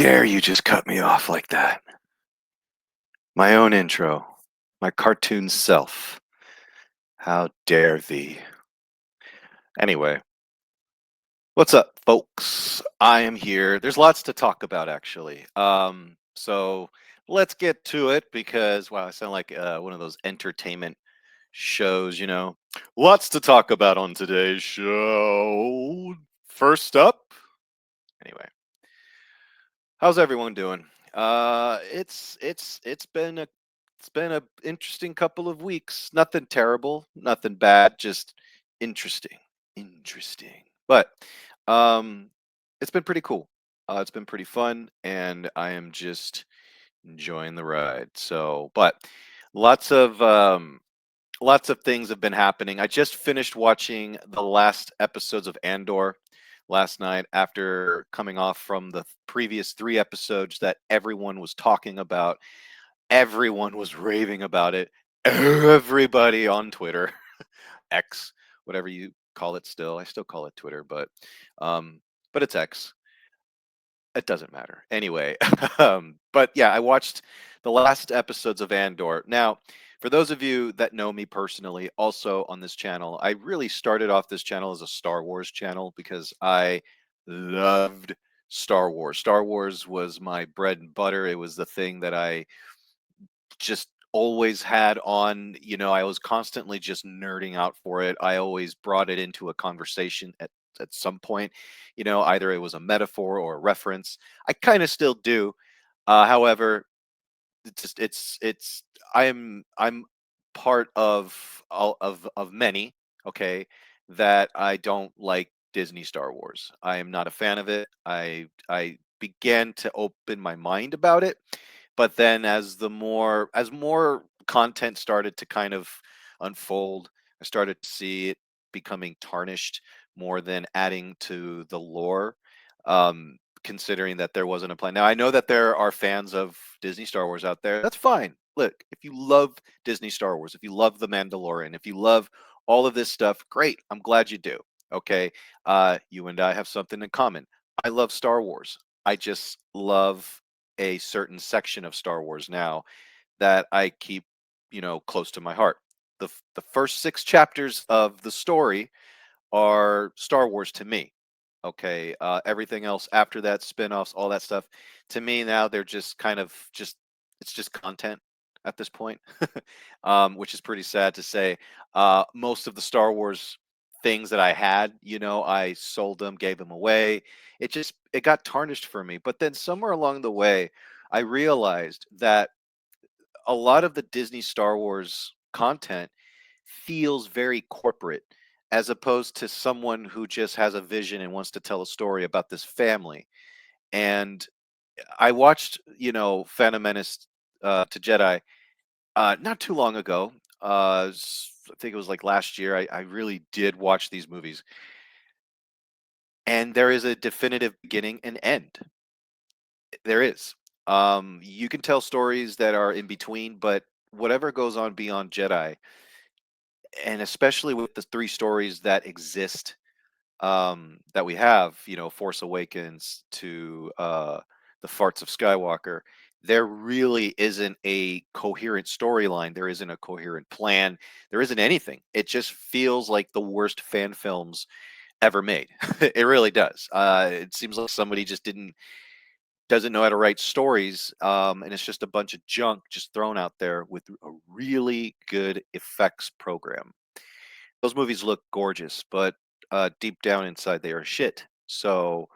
dare you just cut me off like that? My own intro, my cartoon self. How dare thee? Anyway, what's up, folks? I am here. There's lots to talk about, actually. So let's get to it because wow, I sound like one of those entertainment shows, you know. Lots to talk about on today's show. First up, anyway, how's everyone doing? It's been a interesting couple of weeks. Nothing terrible, nothing bad, just interesting. Interesting. But um it's been pretty cool. It's been pretty fun and I am just enjoying the ride. So, but lots of lots of things have been happening. I just finished watching the last episodes of Andor last night after coming off from the previous 3 episodes that everyone was talking about. Everyone was raving about it. Everybody on Twitter, X, whatever you call it still. I still call it Twitter, um but it's X. It doesn't matter. Anyway, but yeah, I watched the last episodes of Andor. Now, for those of you that know me personally, also on this channel, I really started off this channel as a Star Wars channel because I loved Star Wars. Star Wars was my bread and butter. It was the thing that I just always had on. I was constantly just nerding out for it. I always brought it into a conversation at some point. Either it was a metaphor or a reference. I kind of still do. However, it's I'm part of many, okay, that I don't like Disney Star Wars. I am not a fan of it. I began to open my mind about it, but then as more content started to kind of unfold, I started to see it becoming tarnished more than adding to the lore. Considering that there wasn't a plan. Now I know that there are fans of Disney Star Wars out there. That's fine. Look, if you love Disney Star Wars, if you love The Mandalorian, if you love all of this stuff, great. I'm glad you do. Okay. You and I have something in common. I love Star Wars. I just love a certain section of Star Wars now that I keep, close to my heart. The first 6 chapters of the story are Star Wars to me. Okay, everything else after that, spin-offs, all that stuff, to me now they're just kind of just it's just content at this point, which is pretty sad to say. Most of the Star Wars things that I had, I sold them, gave them away. It got tarnished for me. But then somewhere along the way, I realized that a lot of the Disney Star Wars content feels very corporate as opposed to someone who just has a vision and wants to tell a story about this family. And I watched, Phantom Menace to Jedi not too long ago. I think it was like last year. I really did watch these movies, and there is a definitive beginning and end. There is. You can tell stories that are in between, but whatever goes on beyond Jedi, and especially with the 3 stories that exist, that we have, Force Awakens to the Farts of Skywalker, there really isn't a coherent storyline. There isn't a coherent plan. There isn't anything. It just feels like the worst fan films ever made. It really does. It seems like somebody just doesn't know how to write stories, and it's just a bunch of junk just thrown out there with a really good effects program. Those movies look gorgeous, but deep down inside they are shit. So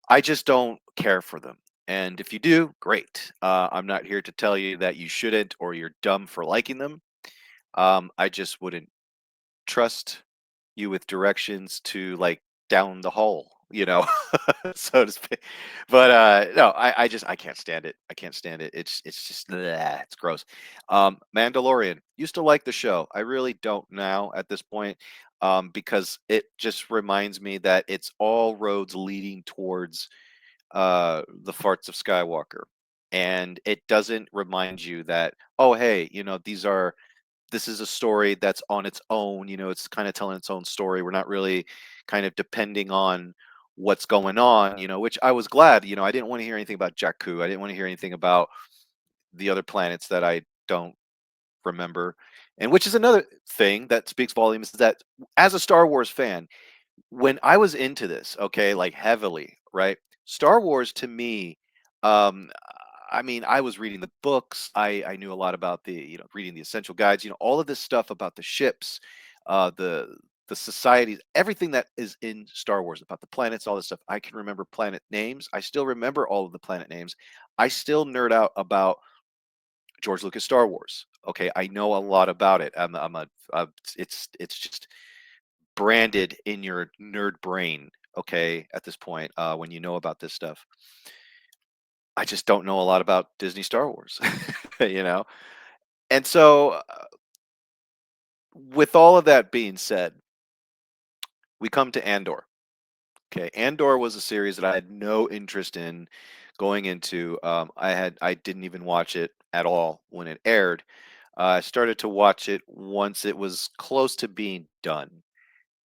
I just don't care for them. And if you do, great. I'm not here to tell you that you shouldn't or you're dumb for liking them. I just wouldn't trust you with directions to like down the hole, so to speak. But no, I can't stand it. I can't stand it. It's just it's gross. Mandalorian used to like the show. I really don't now at this point, because it just reminds me that it's all roads leading towards the farts of Skywalker. And it doesn't remind you that, oh hey, this is a story that's on its own. It's kind of telling its own story. We're not really kind of depending on what's going on, which I was glad. I didn't want to hear anything about Jakku. I didn't want to hear anything about the other planets that I don't remember. And which is another thing that speaks volumes is that as a Star Wars fan, when I was into this, okay, like heavily, right? Star Wars to me, um, I mean, I was reading the books. I knew a lot about reading the essential guides. All of this stuff about the ships, the societies, everything that is in Star Wars about the planets, all this stuff. I can remember planet names. I still remember all of the planet names. I still nerd out about George Lucas Star Wars. Okay, I know a lot about it. It's just branded in your nerd brain, okay, at this point, when you know about this stuff. I just don't know a lot about Disney Star Wars, you know? And so, with all of that being said, we come to Andor. Okay, Andor was a series that I had no interest in going into. I didn't even watch it at all when it aired. I started to watch it once it was close to being done,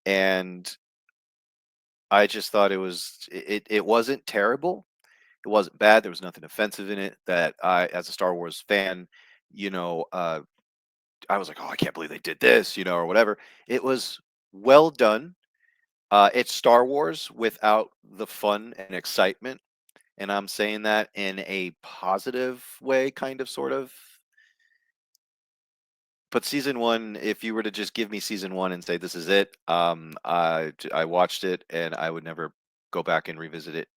and I just thought it wasn't terrible. It wasn't bad. There was nothing offensive in it that I, as a Star Wars fan, you know, uh, I was like, oh, I can't believe they did this, or whatever. It was well done. It's Star Wars without the fun and excitement, and I'm saying that in a positive way, kind of, sort of. But season one, if you were to just give me season one and say this is it, I watched it and I would never go back and revisit it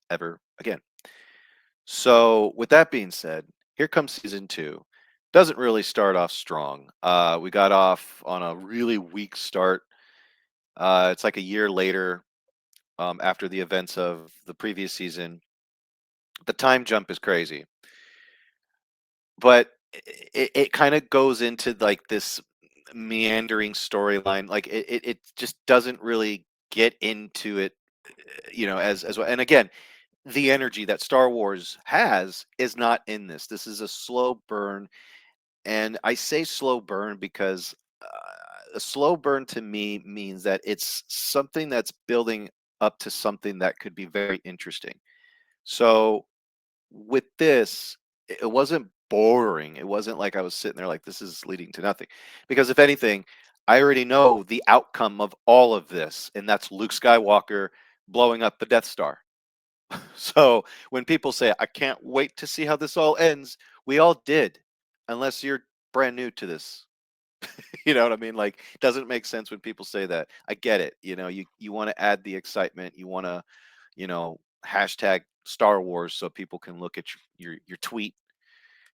ever again. So, with that being said, here comes season two. Doesn't really start off strong. We got off on a really weak start. It's like a year later, after the events of the previous season. The time jump is crazy, but it kind of goes into like this meandering storyline. Like it just doesn't really get into it, as well. And again, the energy that Star Wars has is not in this. This is a slow burn. And I say slow burn because a slow burn to me means that it's something that's building up to something that could be very interesting. So with this, it wasn't boring. It wasn't like I was sitting there like this is leading to nothing. Because if anything, I already know the outcome of all of this, and that's Luke Skywalker blowing up the Death Star. So when people say, I can't wait to see how this all ends, we all did, unless you're brand new to this. You know what I mean? Like, it doesn't make sense when people say that. I get it. You want to add the excitement. You want to, hashtag Star Wars so people can look at your tweet,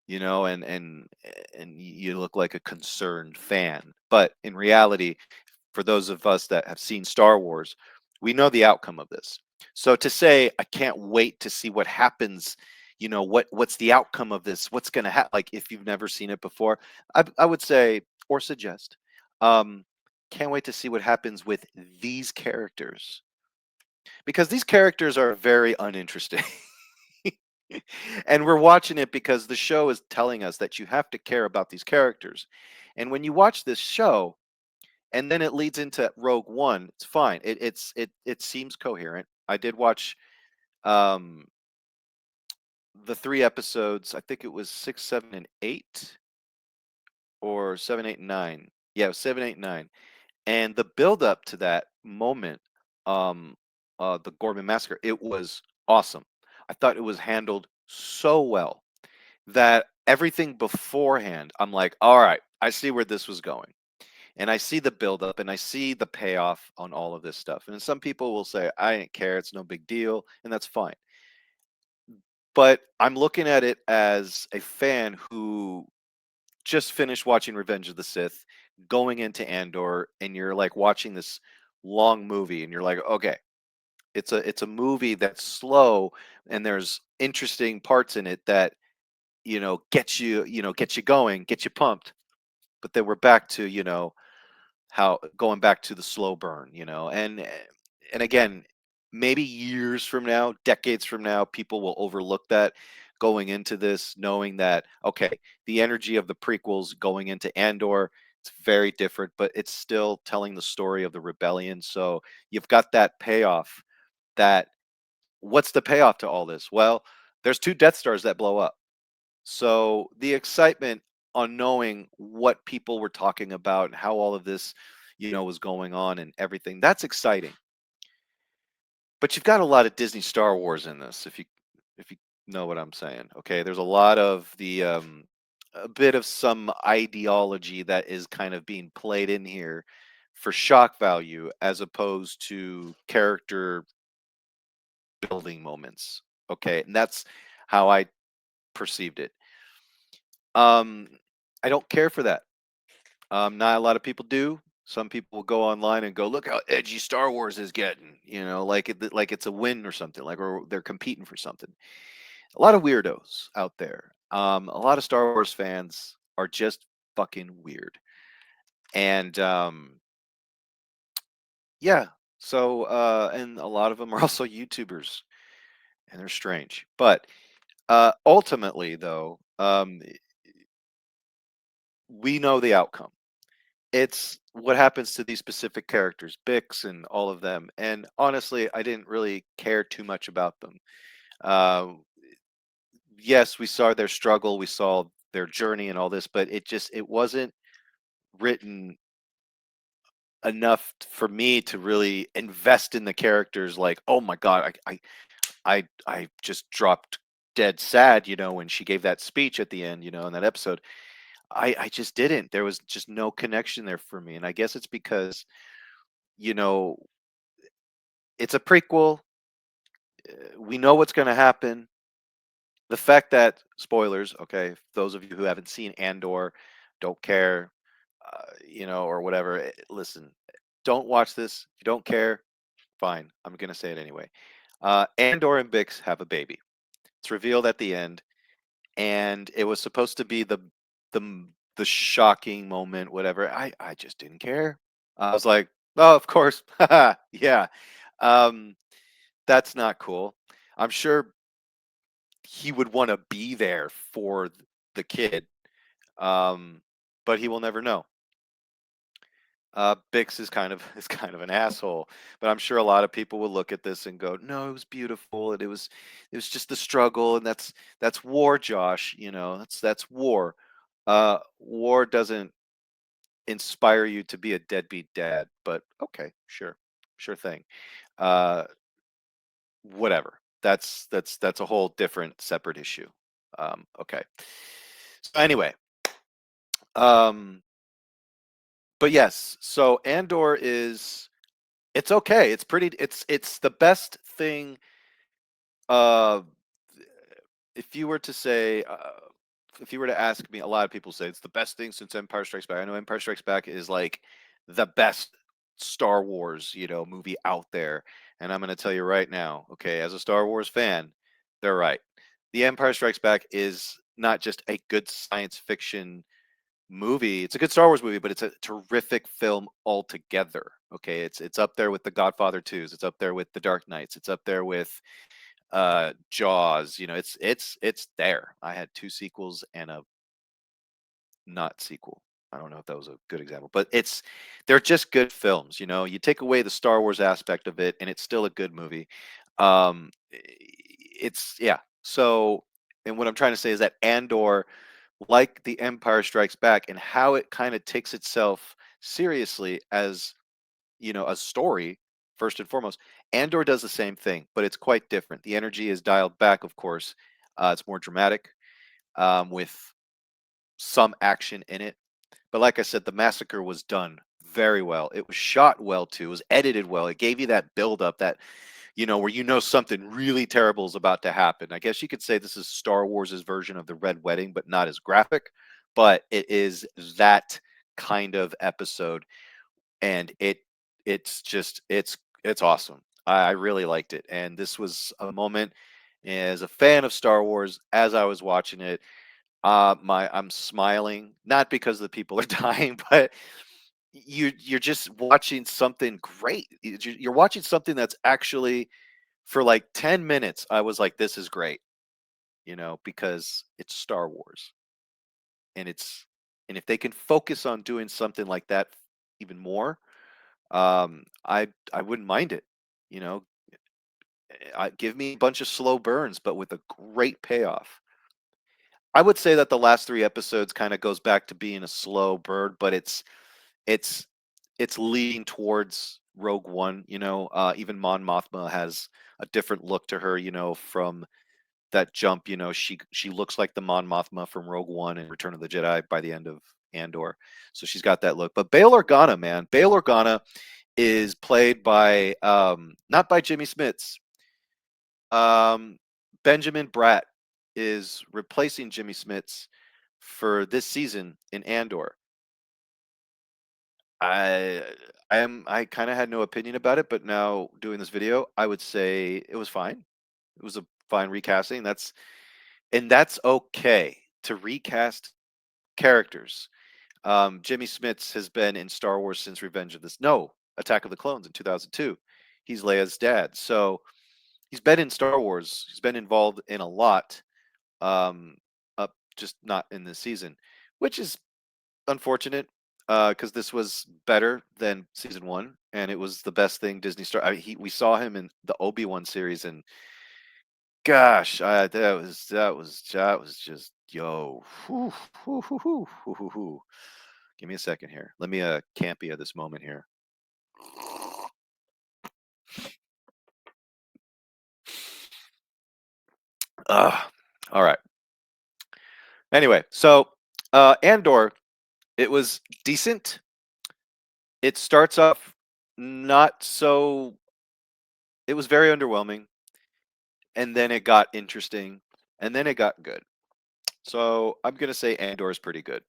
and you look like a concerned fan. But in reality, for those of us that have seen Star Wars, we know the outcome of this. So to say I can't wait to see what happens, what's the outcome of this? What's going to happen? Like if you've never seen it before, I would say or suggest, um, can't wait to see what happens with these characters because these characters are very uninteresting. And we're watching it because the show is telling us that you have to care about these characters. And when you watch this show, and then it leads into Rogue One. It's fine. It seems coherent. I did watch um the three episodes. I think it was 6, 7, and 8, or 7, 8, and 9. Yeah, it was 7, 8, and 9. And the build up to that moment, um, the Gorman massacre, it was awesome. I thought it was handled so well that everything beforehand, I'm like, all right, I see where this was going. And I see the buildup and I see the payoff on all of this stuff. And some people will say, I didn't care, it's no big deal, and that's fine. But I'm looking at it as a fan who just finished watching Revenge of the Sith, going into Andor, and you're like watching this long movie, and you're like, okay, it's a movie that's slow, and there's interesting parts in it that get you going, get you pumped. But then we're back to how going back to the slow burn, and again, maybe years from now, decades from now, people will overlook that going into this, knowing that okay, the energy of the prequels going into Andor, it's very different, but it's still telling the story of the rebellion. So you've got that payoff. that what's the payoff to all this? Well, there's 2 Death Stars that blow up. So the excitement on knowing what people were talking about and how all of this, was going on and everything, that's exciting. But you've got a lot of Disney Star Wars in this, if you know what I'm saying. Okay, there's a lot of the a bit of some ideology that is kind of being played in here for shock value as opposed to character building moments. Okay, and that's how I perceived it. Um, I don't care for that. Not a lot of people do. Some people will go online and go, "Look how edgy Star Wars is getting," like it's a win or something, like or they're competing for something. A lot of weirdos out there. A lot of Star Wars fans are just fucking weird, and yeah. So, and a lot of them are also YouTubers, and they're strange. But ultimately, though, we know the outcome. It's what happens to these specific characters, Bix and all of them. And honestly, I didn't really care too much about them. Uh, yes, we saw their struggle, we saw their journey and all this, but it wasn't written enough for me to really invest in the characters. Like, oh my god, I just dropped dead sad, when she gave that speech at the end, in that episode. I just didn't. There was just no connection there for me, and I guess it's because you know it's a prequel. We know what's going to happen. The fact that spoilers, okay, those of you who haven't seen Andor, don't care, or whatever. Listen, don't watch this. If you don't care, fine. I'm going to say it anyway. Andor and Bix have a baby. It's revealed at the end, and it was supposed to be the shocking moment. Whatever. I just didn't care. I was like, oh, of course, yeah. Um, that's not cool. I'm sure he would want to be there for the kid, um, but he will never know. Bix is kind of is kind of an asshole, but I'm sure a lot of people will look at this and go, "No, it was beautiful, and it was just the struggle, and that's war, Josh. That's war. War doesn't inspire you to be a deadbeat dad, but okay, sure thing. Uh, whatever. That's a whole different separate issue. Okay. So anyway, um, but yes, so Andor is it's okay. It's the best thing. Uh, if you were to say, if you were to ask me, a lot of people say it's the best thing since Empire Strikes Back. I know Empire Strikes Back is like the best Star Wars, movie out there. And I'm going to tell you right now, okay, as a Star Wars fan, they're right. The Empire Strikes Back is not just a good science fiction movie. It's a good Star Wars movie, but it's a terrific film altogether. Okay, it's up there with the Godfather 2s. It's up there with the Dark Knights. It's up there with Jaws. It's there. I had two sequels and a not sequel. I don't know if that was a good example, but they're just good films. You take away the Star Wars aspect of it, and it's still a good movie. It's yeah. So, and what I'm trying to say is that Andor, like The Empire Strikes Back, and how it kind of takes itself seriously as a story first and foremost. Andor does the same thing, but it's quite different. The energy is dialed back, of course. It's more dramatic, with some action in it. But like I said, the massacre was done very well. It was shot well too. It was edited well. It gave you that build up that where something really terrible is about to happen. I guess you could say this is Star Wars's version of the Red Wedding, but not as graphic. But it is that kind of episode, and it's awesome. I really liked it, and this was a moment as a fan of Star Wars as I was watching it. I'm smiling not because the people are dying, but you're just watching something great. You're watching something that's actually for like 10 minutes. I was like, this is great, because it's Star Wars, and if they can focus on doing something like that even more, I wouldn't mind it. You know, Give me a bunch of slow burns, but with a great payoff. I would say that the last 3 episodes kinda goes back to being a slow burn, but it's it's leading towards Rogue One, even Mon Mothma has a different look to her, from that jump, she looks like the Mon Mothma from Rogue One and Return of the Jedi by the end of Andor. So she's got that look. But Bail Organa, man, Bail Organa is played by not by Jimmy Smits. Um, Benjamin Bratt is replacing Jimmy Smits for this season in Andor. I I kind of had no opinion about it, but now doing this video, I would say it was fine. It was a fine recasting. That's okay to recast characters. Jimmy Smits has been in Star Wars since Revenge of this. No, Attack of the Clones in 2002. He's Leia's dad. So he's been in Star Wars. He's been involved in a lot. Up just not in this season, which is unfortunate because this was better than season one, and it was the best thing Disney Star. We saw him in the Obi-Wan series, and gosh, that was just yo. Whew, whew, whew, whew, whew, whew, whew. Give me a second here. Let me campy this moment here. All right. Anyway, so Andor, it was decent. It starts off not so. It was very underwhelming, and then it got interesting, and then it got good. So I'm gonna say Andor is pretty good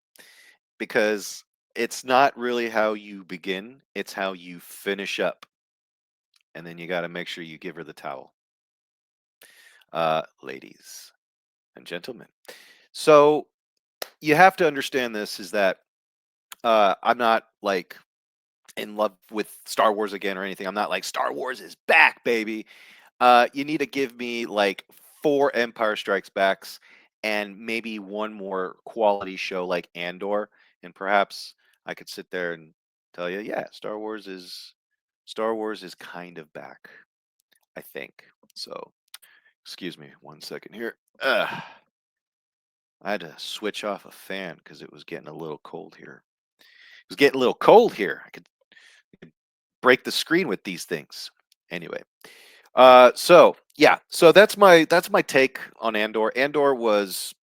because it's not really how you begin; it's how you finish up, and then you got to make sure you give her the towel, ladies and gentlemen. So you have to understand this is that I'm not like in love with Star Wars again or anything. I'm not like Star Wars is back, baby. You need to give me like 4 Empire Strikes Backs and maybe one more quality show like Andor, and perhaps I could sit there and tell you, yeah, Star Wars is kind of back. I think so. Excuse me, 1 second here. I had to switch off a fan because it was getting a little cold here. It was getting a little cold here. I could break the screen with these things. Anyway, so yeah, so that's my take on Andor. Andor was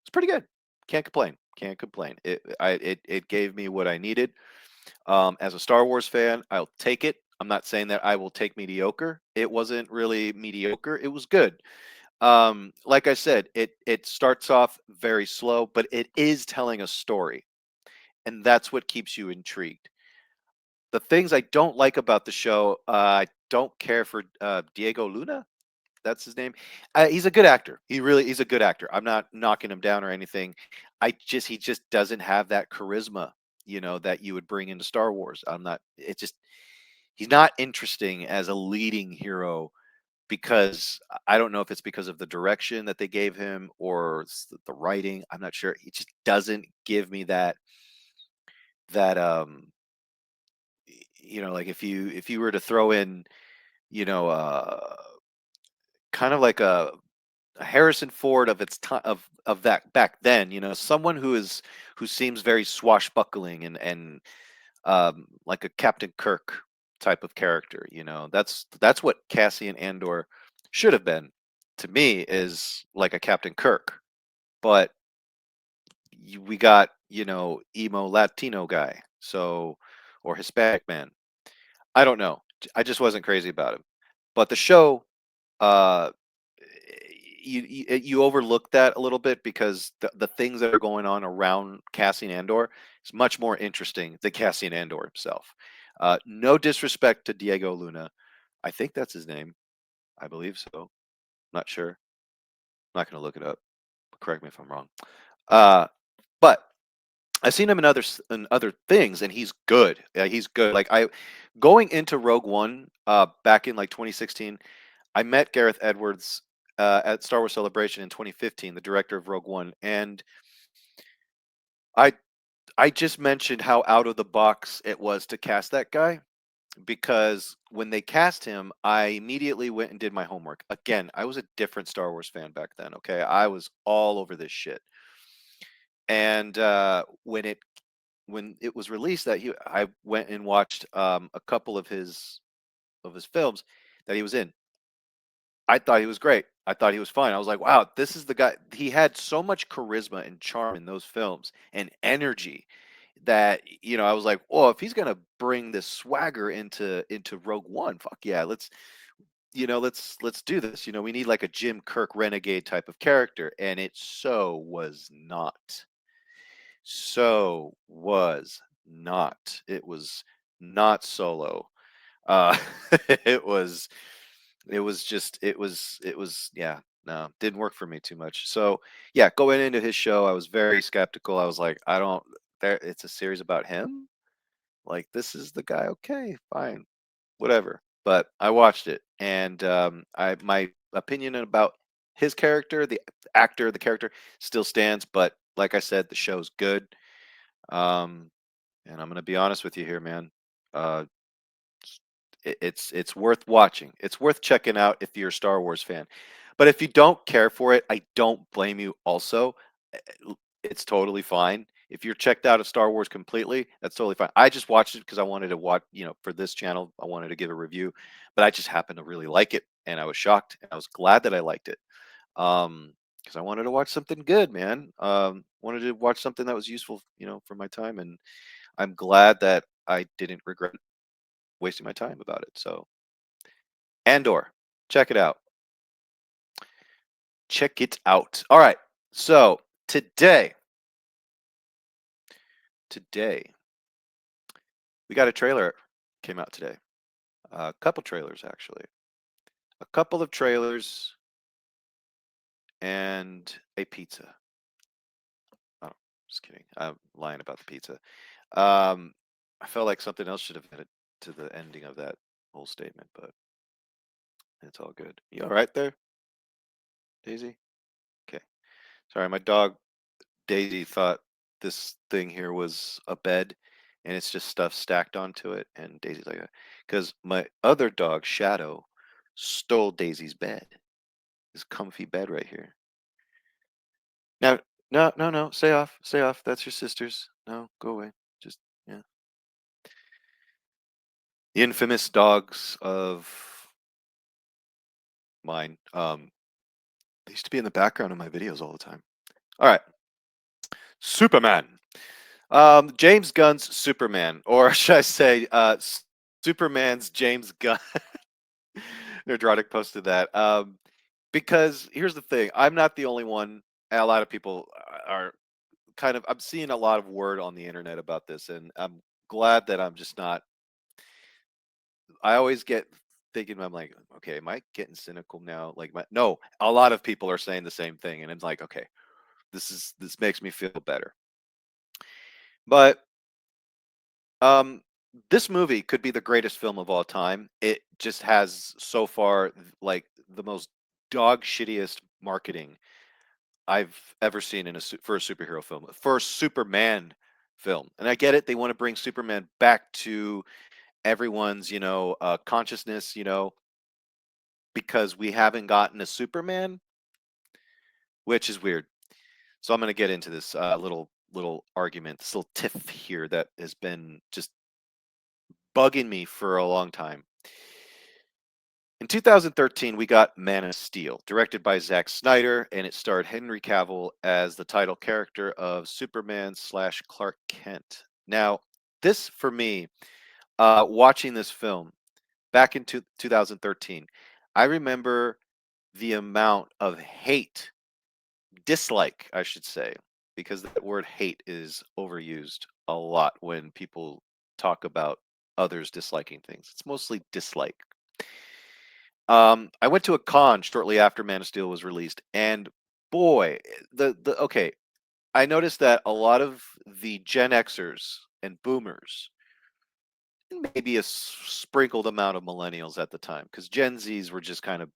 it's pretty good. Can't complain. Can't complain. It gave me what I needed. As a Star Wars fan, I'll take it. I'm not saying that I will take mediocre. It wasn't really mediocre. It was good. Like I said, it starts off very slow, but it is telling a story, and that's what keeps you intrigued. The things I don't like about the show, I don't care for Diego Luna. That's his name. He's a good actor. He's a good actor. I'm not knocking him down or anything. He just doesn't have that charisma, that you would bring into Star Wars. I'm not. It just he's not interesting as a leading hero because I don't know if it's because of the direction that they gave him or the writing. I'm not sure. He just doesn't give me that like if you were to throw in, you know, kind of like a Harrison Ford of its time of that back then, someone who seems very swashbuckling and like a Captain Kirk type of character. That's what Cassian Andor should have been to me is like a Captain Kirk, but we got emo Latino guy, so or Hispanic man. I don't know. I just wasn't crazy about him, but the show uh you overlook that a little bit because the things that are going on around Cassian Andor is much more interesting than Cassian Andor himself. No disrespect to Diego Luna. I think that's his name. I believe so. Not sure. Not going to look it up. Correct me if I'm wrong. But I've seen him in other things, and he's good. Yeah, he's good. Like I going into Rogue One back in like 2016. I met Gareth Edwards at Star Wars Celebration in 2015, the director of Rogue One, and I I just mentioned how out of the box it was to cast that guy, because when they cast him, I immediately went and did my homework. Again, I was a different Star Wars fan back then. Okay, I was all over this shit. And when it was released that I went and watched a couple of his films that he was in. I thought he was great. I thought he was fine. I was like, wow, this is the guy. He had so much charisma and charm in those films and energy that I was like, oh, if he's gonna bring this swagger into Rogue One, fuck yeah, let's do this. We need like a Jim Kirk renegade type of character, and it so was not. So was not. It was not Solo. Uh, it was it was yeah, no, didn't work for me too much. So yeah, going into his show, I was very skeptical. I was like, I don't there it's a series about him? Like this is the guy, okay, fine, whatever. But I watched it and I my opinion about his character, the actor, the character still stands, but like I said, the show's good. Um and I'm gonna be honest with you here, man. Uh it's worth watching. It's worth checking out if you're a Star Wars fan. But if you don't care for it, I don't blame you also. It's totally fine. If you're checked out of Star Wars completely, that's totally fine. I just watched it because I wanted to watch, for this channel, I wanted to give a review, but I just happened to really like it and I was shocked and I was glad that I liked it. Because I wanted to watch something good, man. Wanted to watch something that was useful, for my time, and I'm glad that I didn't regret wasting my time about it. So Andor. Check it out. Check it out. All right. So today we got a trailer came out today. A couple trailers actually. A couple of trailers and a pizza. Oh, just kidding. I'm lying about the pizza. Um, I felt like something else should have added to the ending of that whole statement, but it's all good. You all right there, Daisy? Okay. Sorry, my dog Daisy thought this thing here was a bed and it's just stuff stacked onto it. And Daisy's like, because my other dog, Shadow, stole Daisy's bed, this comfy bed right here. Now, no, no, no, stay off, stay off. That's your sister's. No, go away. Just, yeah. The infamous dogs of mine. They used to be in the background of my videos all the time. All right. Superman. James Gunn's Superman, or should I say, Superman's James Gunn. Nerdrotic posted that. Because here's the thing, I'm not the only one. A lot of people are kind of. I'm seeing a lot of word on the internet about this, and I'm glad that I'm just not. I always get thinking, I'm like, okay, am I getting cynical now? Like, no, a lot of people are saying the same thing, and it's like, okay, this makes me feel better. But Um, this movie could be the greatest film of all time. It just has so far like the most dog shittiest marketing I've ever seen for a superhero film, for a Superman film. And I get it; they want to bring Superman back to everyone's, consciousness, because we haven't gotten a Superman, which is weird. So I'm going to get into this little argument, this little tiff here that has been just bugging me for a long time. In 2013, we got Man of Steel, directed by Zack Snyder, and it starred Henry Cavill as the title character of Superman slash Clark Kent. Now, this for me, watching this film back in 2013, I remember the amount of hate, dislike, I should say, because that word hate is overused a lot when people talk about others disliking things. It's mostly dislike. I went to a con shortly after Man of Steel was released, and boy, the okay, I noticed that a lot of the Gen Xers and Boomers, and maybe a sprinkled amount of Millennials at the time, because Gen Zs were just kind of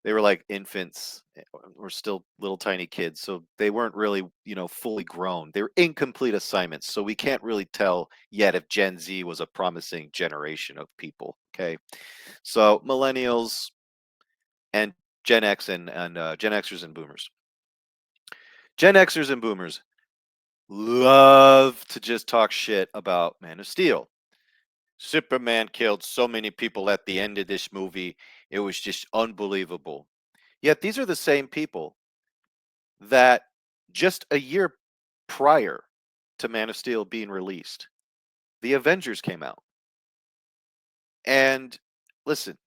They were like infants or still little tiny kids, so they weren't really, fully grown. They were incomplete assignments, so we can't really tell yet if Gen Z was a promising generation of people. Okay, so millennials and Gen X and Gen Xers and Boomers. Gen Xers and Boomers love to just talk shit about Man of Steel. Superman killed so many people at the end of this movie. It was just unbelievable. Yet these are the same people that just a year prior to Man of Steel being released, the Avengers came out. And listen,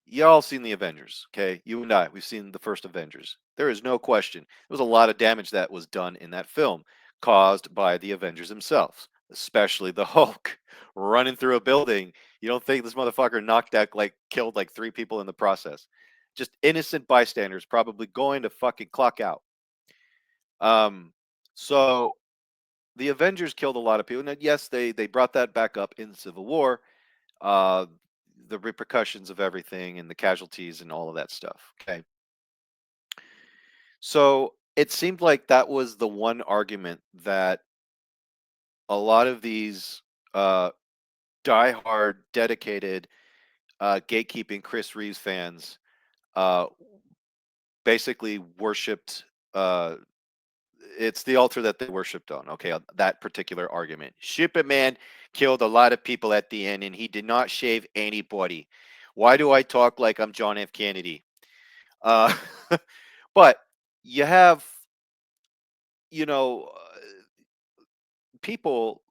y'all seen the Avengers, okay? You and I, we've seen the first Avengers. There is no question. There was a lot of damage that was done in that film caused by the Avengers themselves, especially the Hulk running through a building. You don't think this motherfucker knocked out, like, killed like 3 people in the process. Just innocent bystanders probably going to fucking clock out. Um, so the Avengers killed a lot of people. And yes, they brought that back up in Civil War, uh, the repercussions of everything and the casualties and all of that stuff. Okay, so it seemed like that was the one argument that a lot of these uh, diehard, dedicated, gatekeeping Chris Reeves fans uh, basically worshipped. It's the altar that they worshipped on. Okay, on that particular argument. Superman killed a lot of people at the end, and he did not shave anybody. Why do I talk like I'm John F. Kennedy? Uh, but you have, you know, people,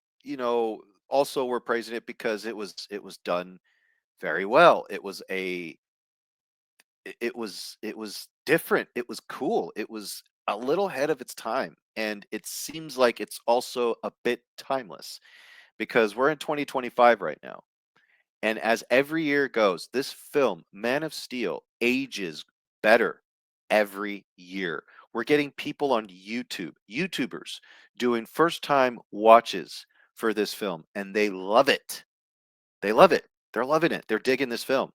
also were praising it because it was done very well. It was different. It was cool. It was a little ahead of its time, and it seems like it's also a bit timeless because we're in 2025 right now. And as every year goes, this film, Man of Steel, ages better every year. We're getting people on YouTubers doing first time watches for this film, and they love it. They love it. They're loving it. They're digging this film.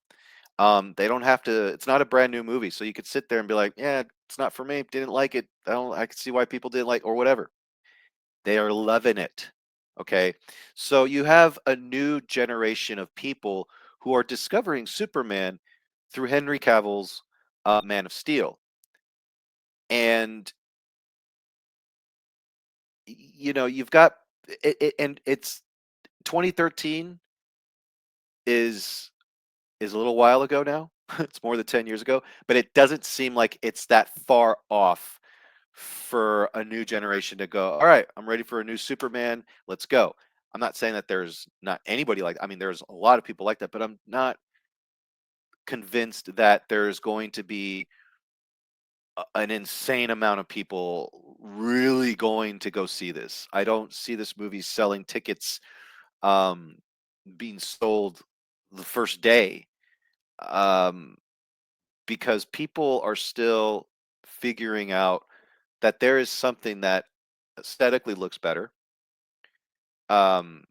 They don't have to, it's not a brand new movie. So you could sit there and be like, yeah, it's not for me. Didn't like it. I can see why people didn't like, or whatever. They are loving it. Okay. So you have a new generation of people who are discovering Superman through Henry Cavill's Man of Steel. And, you've got and it's 2013 is a little while ago now. It's more than 10 years ago, but it doesn't seem like it's that far off for a new generation to go, all right, I'm ready for a new Superman. Let's go. I'm not saying that there's not anybody like, I mean, there's a lot of people like that, but I'm not convinced that there's going to be an insane amount of people really going to go see this. I don't see this movie selling tickets, um, being sold the first day. Um, because people are still figuring out that there is something that aesthetically looks better. Um,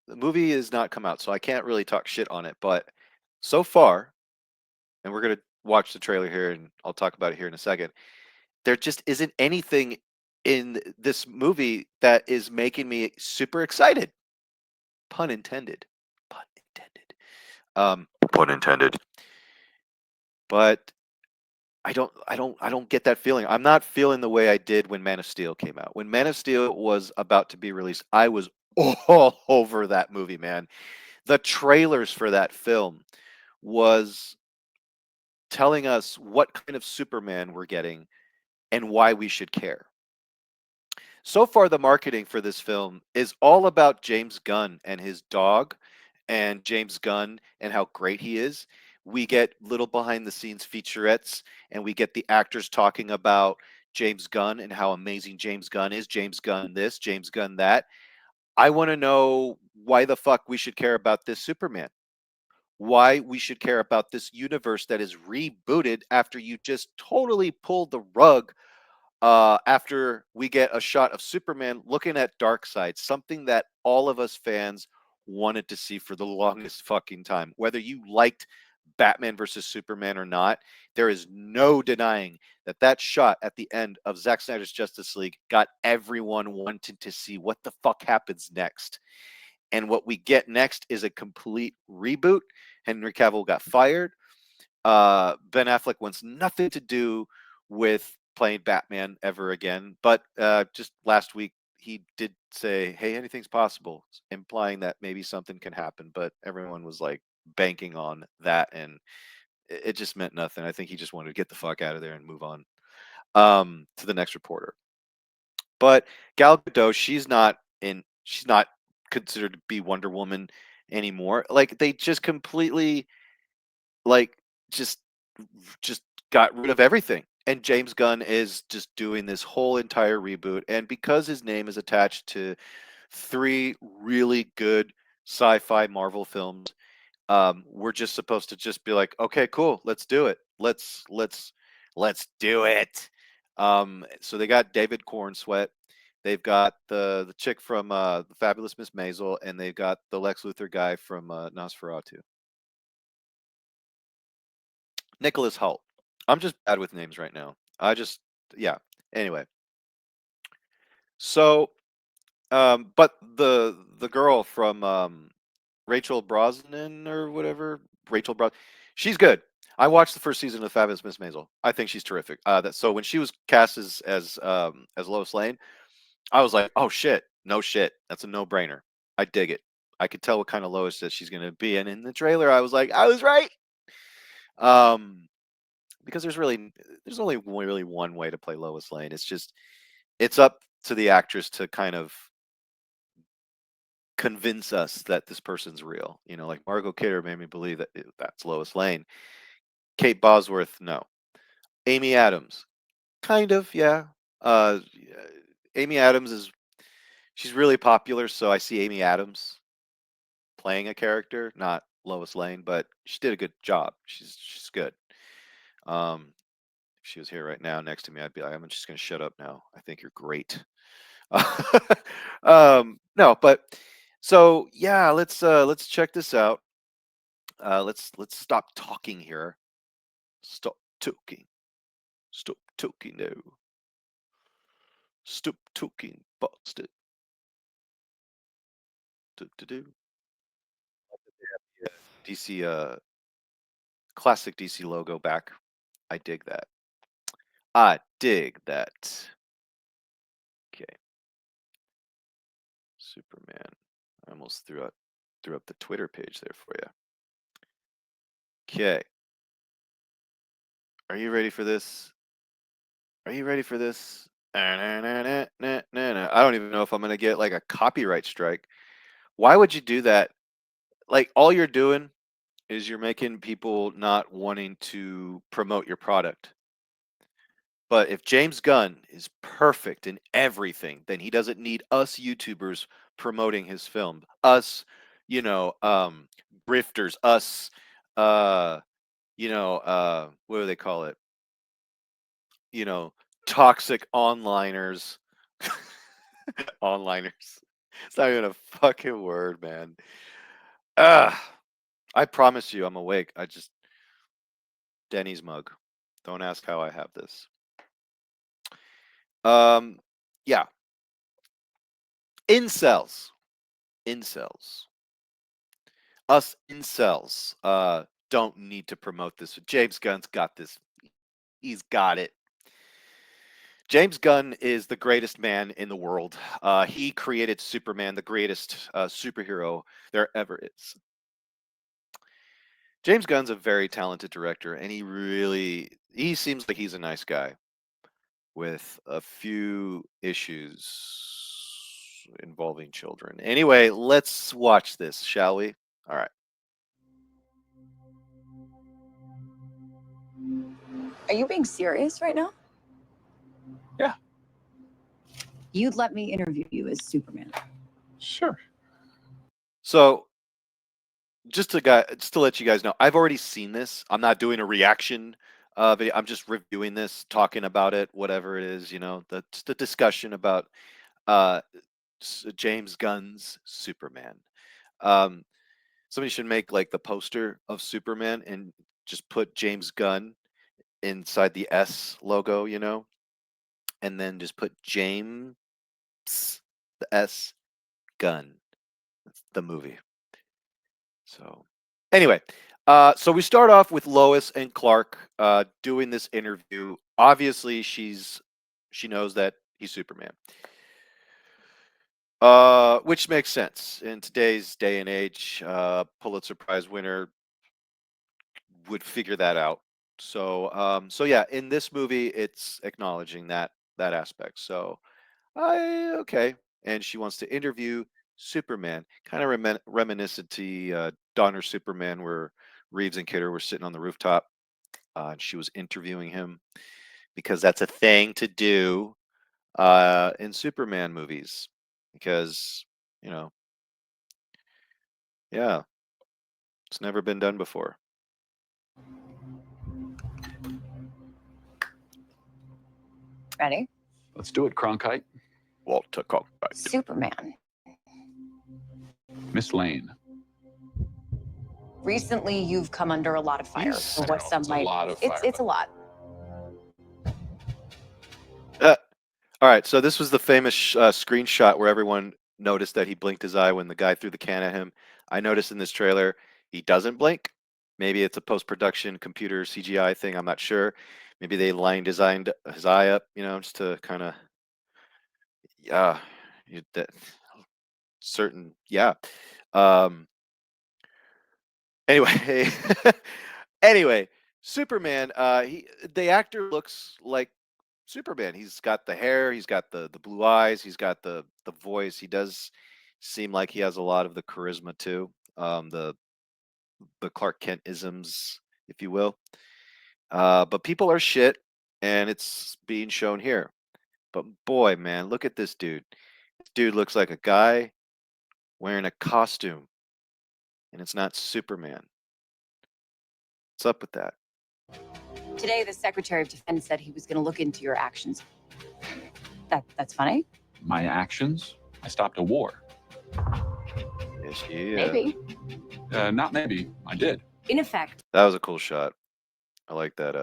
the movie has not come out, so I can't really talk shit on it. But so far, and we're gonna watch the trailer here, and I'll talk about it here in a second. There just isn't anything in this movie that is making me super excited. Pun intended. Pun intended. Pun intended. But I don't get that feeling. I'm not feeling the way I did when Man of Steel came out. When Man of Steel was about to be released, I was all over that movie, man. The trailers for that film was telling us what kind of Superman we're getting and why we should care. So far, the marketing for this film is all about James Gunn and his dog, and James Gunn and how great he is. We get little behind the scenes featurettes, and we get the actors talking about James Gunn and how amazing James Gunn is. James Gunn this, James Gunn that. I want to know why the fuck we should care about this Superman. Why we should care about this universe that is rebooted after you just totally pulled the rug after we get a shot of Superman looking at Darkseid, something that all of us fans wanted to see for the longest fucking time. Whether you liked Batman versus Superman or not, there is no denying that that shot at the end of Zack Snyder's Justice League got everyone wanting to see what the fuck happens next. And what we get next is a complete reboot. Henry Cavill got fired. Ben Affleck wants nothing to do with playing Batman ever again. But just last week, he did say, "Hey, anything's possible," implying that maybe something can happen. But everyone was like banking on that, and it just meant nothing. I think he just wanted to get the fuck out of there and move on to the next reporter. But Gal Gadot, she's not considered to be Wonder Woman anymore. Like they just completely like just just got rid of everything. And James Gunn is just doing this whole entire reboot. And because his name is attached to three really good sci-fi Marvel films, we're just supposed to just be like, okay, cool, let's do it. Let's do it. So they got David Cornsweet. They've got the chick from the Fabulous Miss Maisel, and they've got the Lex Luthor guy from Nosferatu. Nicholas Hoult. I'm just bad with names right now. Yeah. Anyway, so but the girl from Rachel Brosnan or whatever, Rachel Bros, she's good. I watched the first season of Fabulous Miss Maisel. I think she's terrific. That so when she was cast as Lois Lane, I was like, oh shit, no shit, that's a no brainer. I dig it. I could tell what kind of Lois that she's gonna be, and in the trailer, I was like, I was right. Um, because there's only really one way to play Lois Lane. It's up to the actress to kind of convince us that this person's real. You know, like Margot Kidder made me believe that that's Lois Lane. Kate Bosworth, no. Amy Adams, kind of, yeah. Yeah, Amy Adams is she's really popular, so I see Amy Adams playing a character, not Lois Lane, but she did a good job. She's good. Um, if she was here right now next to me, I'd be like, I'm just gonna shut up now. I think you're great. No, but so yeah, let's check this out. Let's stop talking here. Stop talking. Stop talking now. Stop talking, bastard. Do, do, do. Yeah. DC, classic DC logo back. I dig that. I dig that. Okay, Superman. I almost threw up the Twitter page there for you. Okay, are you ready for this? Are you ready for this? I don't even know if I'm gonna get like a copyright strike. Why would you do that? Like all you're doing is you're making people not wanting to promote your product. But if James Gunn is perfect in everything, then he doesn't need us YouTubers promoting his film. Us, you know, grifters, us, uh, what do they call it? You know, toxic onliners. Onliners. It's not even a fucking word, man. Ah, I promise you I'm awake. I just Denny's mug. Don't ask how I have this. Um, yeah. Incels. Incels. Us incels don't need to promote this. James Gunn's got this. He's got it. James Gunn is the greatest man in the world. He created Superman, the greatest superhero there ever is. James Gunn's a very talented director, and he seems like he's a nice guy with a few issues involving children. Anyway, let's watch this, shall we? All right. Are you being serious right now? Yeah. You'd let me interview you as Superman. Sure. So just to let you guys know, I've already seen this. I'm not doing a reaction video. I'm just reviewing this, talking about it, whatever it is, the discussion about uh James Gunn's Superman. Um Somebody should make like the poster of Superman and just put James Gunn inside the S logo, and then just put James, the S, Gunn. That's the movie. So, anyway, so we start off with Lois and Clark doing this interview. Obviously, she knows that he's Superman, which makes sense in today's day and age. Pulitzer Prize winner would figure that out. So yeah, in this movie, it's acknowledging that aspect. So okay, and she wants to interview Superman, kind of reminiscent to Donner Superman, where Reeves and Kidder were sitting on the rooftop, and she was interviewing him because that's a thing to do in Superman movies, because you know, yeah, it's never been done before. Ready? Let's do it, Cronkite. Walter Cronkite. Superman. Miss Lane. Recently, you've come under a lot of fire for what some It's a might. lot of fire. It's a lot. All right, so this was the famous screenshot where everyone noticed that he blinked his eye when the guy threw the can at him. I noticed in this trailer he doesn't blink. Maybe it's a post-production computer CGI thing. I'm not sure. Maybe they designed his eye up, just to kind of, yeah, that certain, yeah. Anyway, anyway, Superman. The actor looks like Superman. He's got the hair, he's got the blue eyes, he's got the voice. He does seem like he has a lot of the charisma too. The Clark Kent isms, if you will. But people are shit, and it's being shown here. But boy, man, look at this dude. This dude looks like a guy wearing a costume, and it's not Superman. What's up with that? Today, the Secretary of Defense said he was going to look into your actions. That's funny. My actions? I stopped a war. Yes, yeah. Maybe. Not maybe. I did. In effect. That was a cool shot. I like that.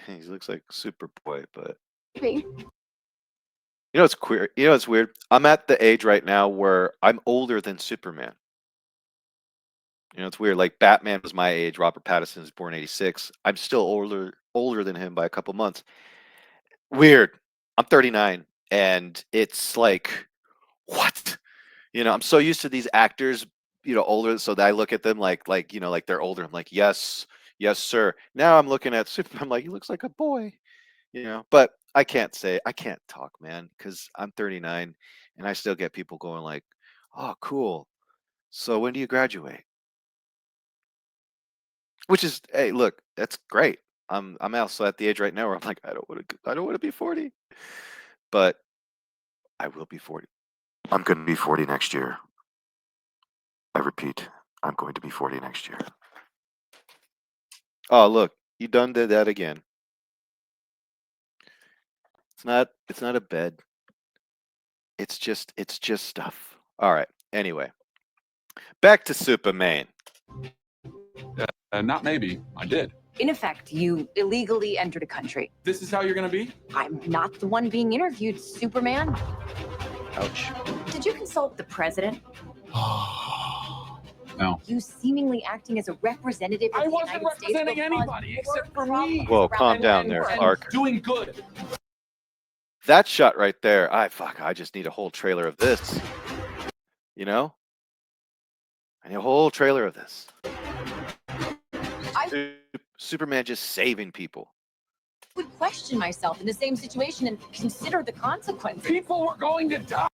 He looks like Superboy, but Maybe. it's queer. It's weird. I'm at the age right now where I'm older than Superman. It's weird. Like Batman was my age. Robert Pattinson is born '86. I'm still older than him by a couple months. Weird. I'm 39, and it's like, what? I'm so used to these actors, older, so that I look at them like like they're older. I'm like, yes, yes, sir. Now I'm looking at Superman. I'm like, he looks like a boy. But I can't talk, man, because I'm 39, and I still get people going like, oh, cool. So when do you graduate? Which is, hey, look, that's great. I'm also at the age right now where I'm like, I don't want to be 40, but I will be 40. I'm going to be 40 next year. I repeat, I'm going to be 40 next year. Oh, look, you done did that again. It's not a bed. It's just stuff. All right. Anyway, back to Superman. Not maybe. I did. In effect, you illegally entered a country. This is how you're gonna be? I'm not the one being interviewed, Superman. Ouch. Did you consult the president? No. You seemingly acting as a representative of I the wasn't United States. representing will cause anybody more except for me. problems Whoa, around calm the down world. there, And Clark. doing good. That shot right there. I just need a whole trailer of this. I need a whole trailer of this. Superman just saving people. I would question myself in the same situation and consider the consequences. People were going to die.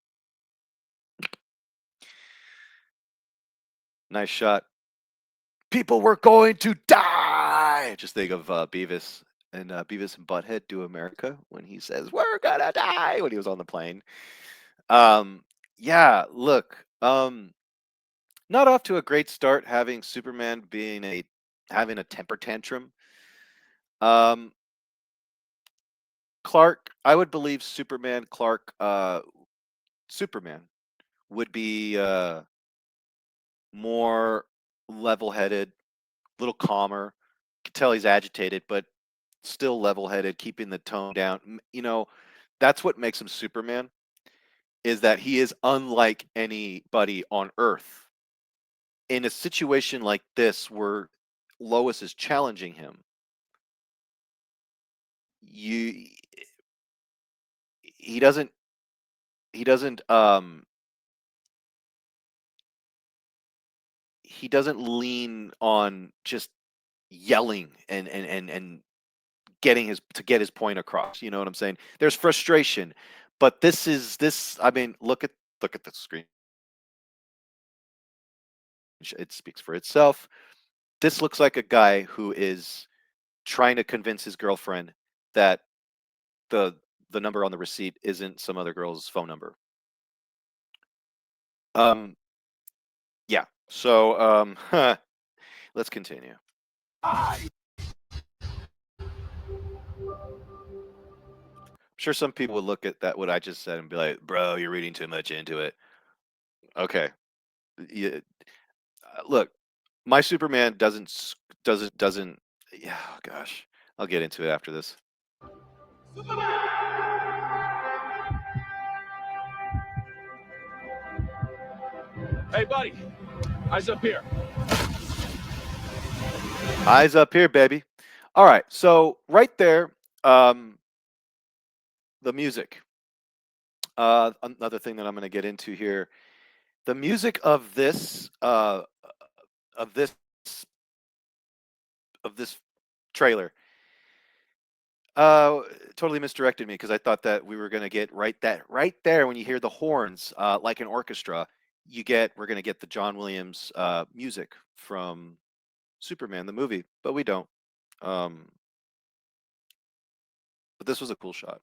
Nice shot. People were going to die. Just think of Beavis and Butthead Do America when he says, "We're gonna die," when he was on the plane. Yeah, look, not off to a great start having Superman having a temper tantrum. Clark, I would believe Superman Clark Superman would be more level-headed, a little calmer. You can tell he's agitated, but still level-headed, keeping the tone down. That's what makes him Superman, is that he is unlike anybody on Earth. In a situation like this where Lois is challenging him, you he doesn't he doesn't he doesn't lean on just yelling and get his point across. You know what I'm saying? There's frustration, but this. I mean, look at the screen. It speaks for itself. This looks like a guy who is trying to convince his girlfriend that the the number on the receipt isn't some other girl's phone number. Um, yeah. So, let's continue. I'm sure some people would look at that what I just said and be like, "Bro, you're reading too much into it." Okay. Yeah. Look, my Superman doesn't. Yeah. Oh gosh, I'll get into it after this. Hey, buddy. Eyes up here. Eyes up here, baby. All right. So right there, the music. Another thing that I'm going to get into here, the music of this of this trailer, uh, totally misdirected me because I thought that we were going to get right there when you hear the horns, like an orchestra. We're going to get the John Williams music from Superman the movie, but we don't. Um, but this was a cool shot.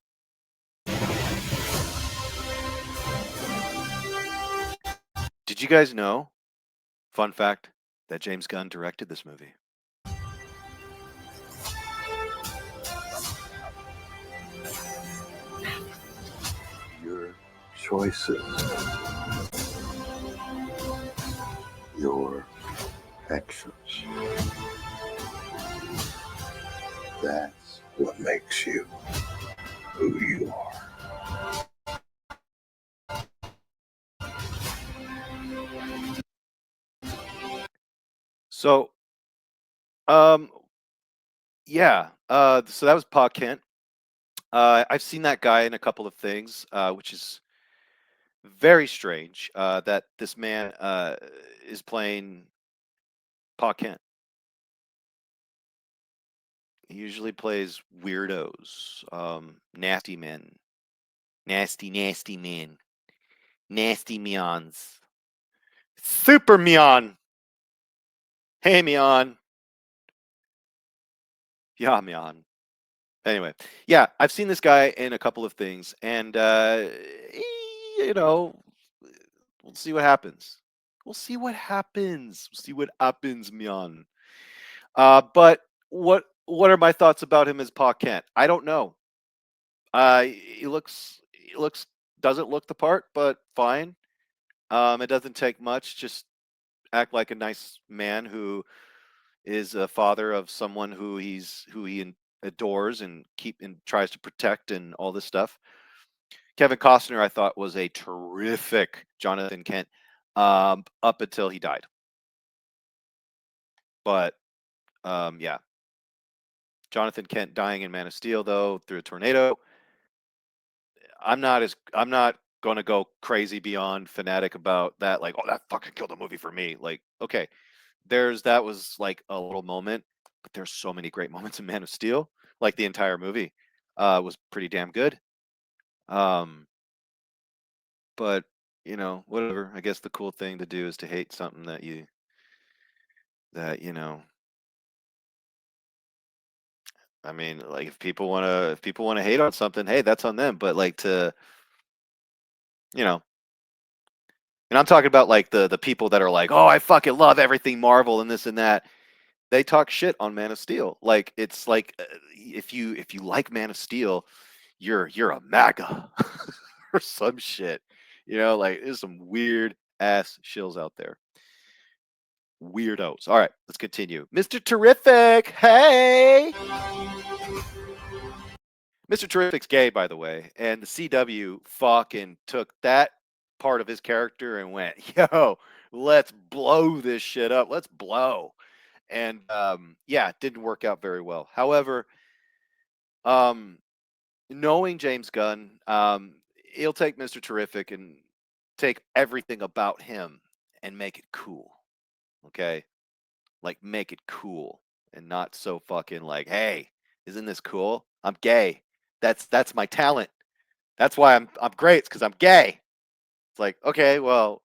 Did you guys know? Fun fact that James Gunn directed this movie. Your choices, your actions. That's what makes you who you are. So, um, yeah. So that was Pa Kent. I've seen that guy in a couple of things, which is very strange. That this man is playing Pa Kent. He usually plays weirdos, nasty men, nasty men, nasty meons, super meon. Hey meon, yeah meon. Anyway, yeah, I've seen this guy in a couple of things, and you know, we'll see what happens. We'll see what happens. We'll see what happens, Mion. But what are my thoughts about him as Pa Kent? I don't know. He looks doesn't look the part, but fine. It doesn't take much. Just act like a nice man who is a father of someone who he adores and tries to protect and all this stuff. Kevin Costner, I thought, was a terrific Jonathan Kent up until he died. But yeah, Jonathan Kent dying in Man of Steel though through a tornado. I'm not going to go crazy beyond fanatic about that. Like, oh, that fucking killed the movie for me. Like, okay, that was like a little moment, but there's so many great moments in Man of Steel. Like the entire movie was pretty damn good. Um, but whatever. I guess the cool thing to do is to hate something that. I mean, like if people wanna hate on something, hey, that's on them. But like you know, and I'm talking about like the people that are like, oh, I fucking love everything Marvel and this and that. They talk shit on Man of Steel. Like it's like if you like Man of Steel, you're a MAGA or some shit. Like there's some weird ass shills out there. Weirdos. All right, let's continue. Mr. Terrific. Hey. Mr. Terrific's gay, by the way, and the CW fucking took that part of his character and went, "Yo, let's blow this shit up. Let's blow." And yeah, it didn't work out very well. However, um, knowing James Gunn, he'll take Mr. Terrific and take everything about him and make it cool. Okay, like make it cool and not so fucking like, "Hey, isn't this cool? I'm gay. That's my talent. That's why I'm great. It's because I'm gay." It's like, okay, well,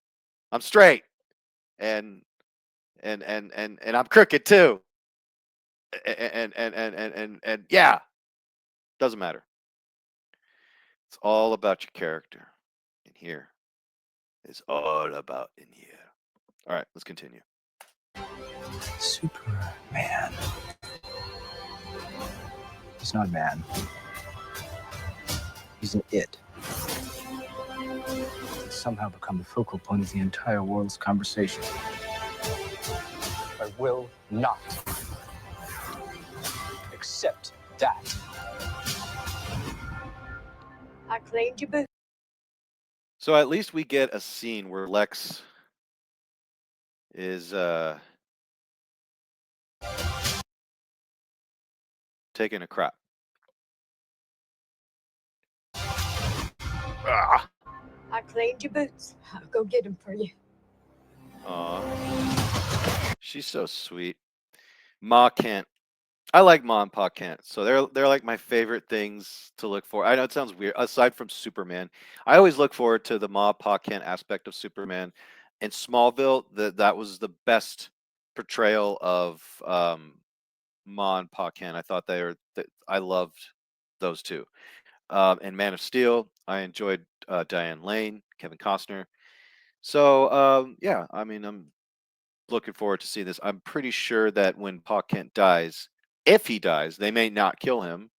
I'm straight and and I'm crooked too. And yeah, doesn't matter. It's all about your character. And here is all about in here. All right, let's continue. Superman. He's not a man. He's an it. He's somehow become the focal point of the entire world's conversation. I will not accept that. I cleaned your boots. So at least we get a scene where Lex is taking a crap. Ah. I cleaned your boots. I'll go get them for you. Aw. She's so sweet. Ma Kent. I like Ma and Pa Kent. So they're like my favorite things to look for. I know it sounds weird. Aside from Superman, I always look forward to the Ma Pa Kent aspect of Superman. In Smallville, that was the best portrayal of Ma and Pa Kent. I thought I loved those two. And Man of Steel, I enjoyed Diane Lane, Kevin Costner. So yeah, I mean, I'm looking forward to seeing this. I'm pretty sure that when Pa Kent dies, if he dies, they may not kill him.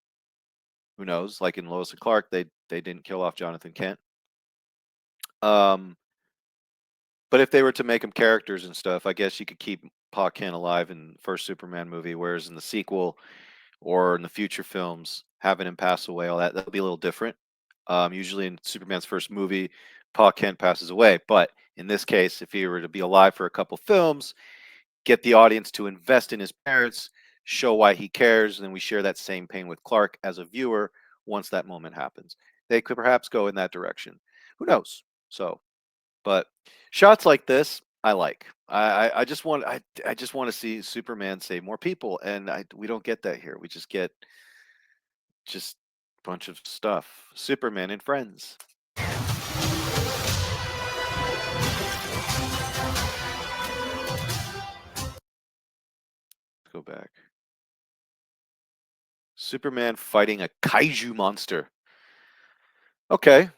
Who knows? Like in Lois and Clark, they didn't kill off Jonathan Kent. But if they were to make him characters and stuff, I guess you could keep Pa Kent alive in the first Superman movie, whereas in the sequel or in the future films, having him pass away, all that'll be a little different. Usually in Superman's first movie, Pa Kent passes away, but in this case, if he were to be alive for a couple films, get the audience to invest in his parents, show why he cares, and then we share that same pain with Clark as a viewer once that moment happens. They could perhaps go in that direction. Who knows? So, but shots like this, I like. I just want I just want to see Superman save more people, and we don't get that here. We just get just a bunch of stuff. Superman and friends. Let's go back. Superman fighting a kaiju monster. Okay,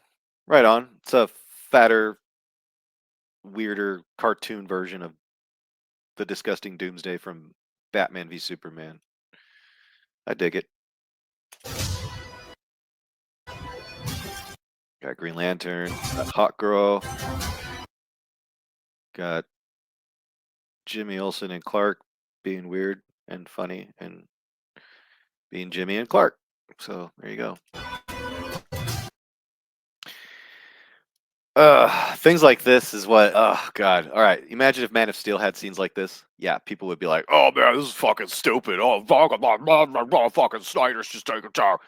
right on. It's a fatter, weirder cartoon version of the disgusting Doomsday from Batman v Superman. I dig it. Got Green Lantern, got Hawk Girl, got Jimmy Olsen and Clark being weird and funny and being Jimmy and Clark. So there you go. Things like this is what. Oh God! All right, imagine if Man of Steel had scenes like this. Yeah, people would be like, "Oh man, this is fucking stupid. Oh, fucking Snyder's just taking time."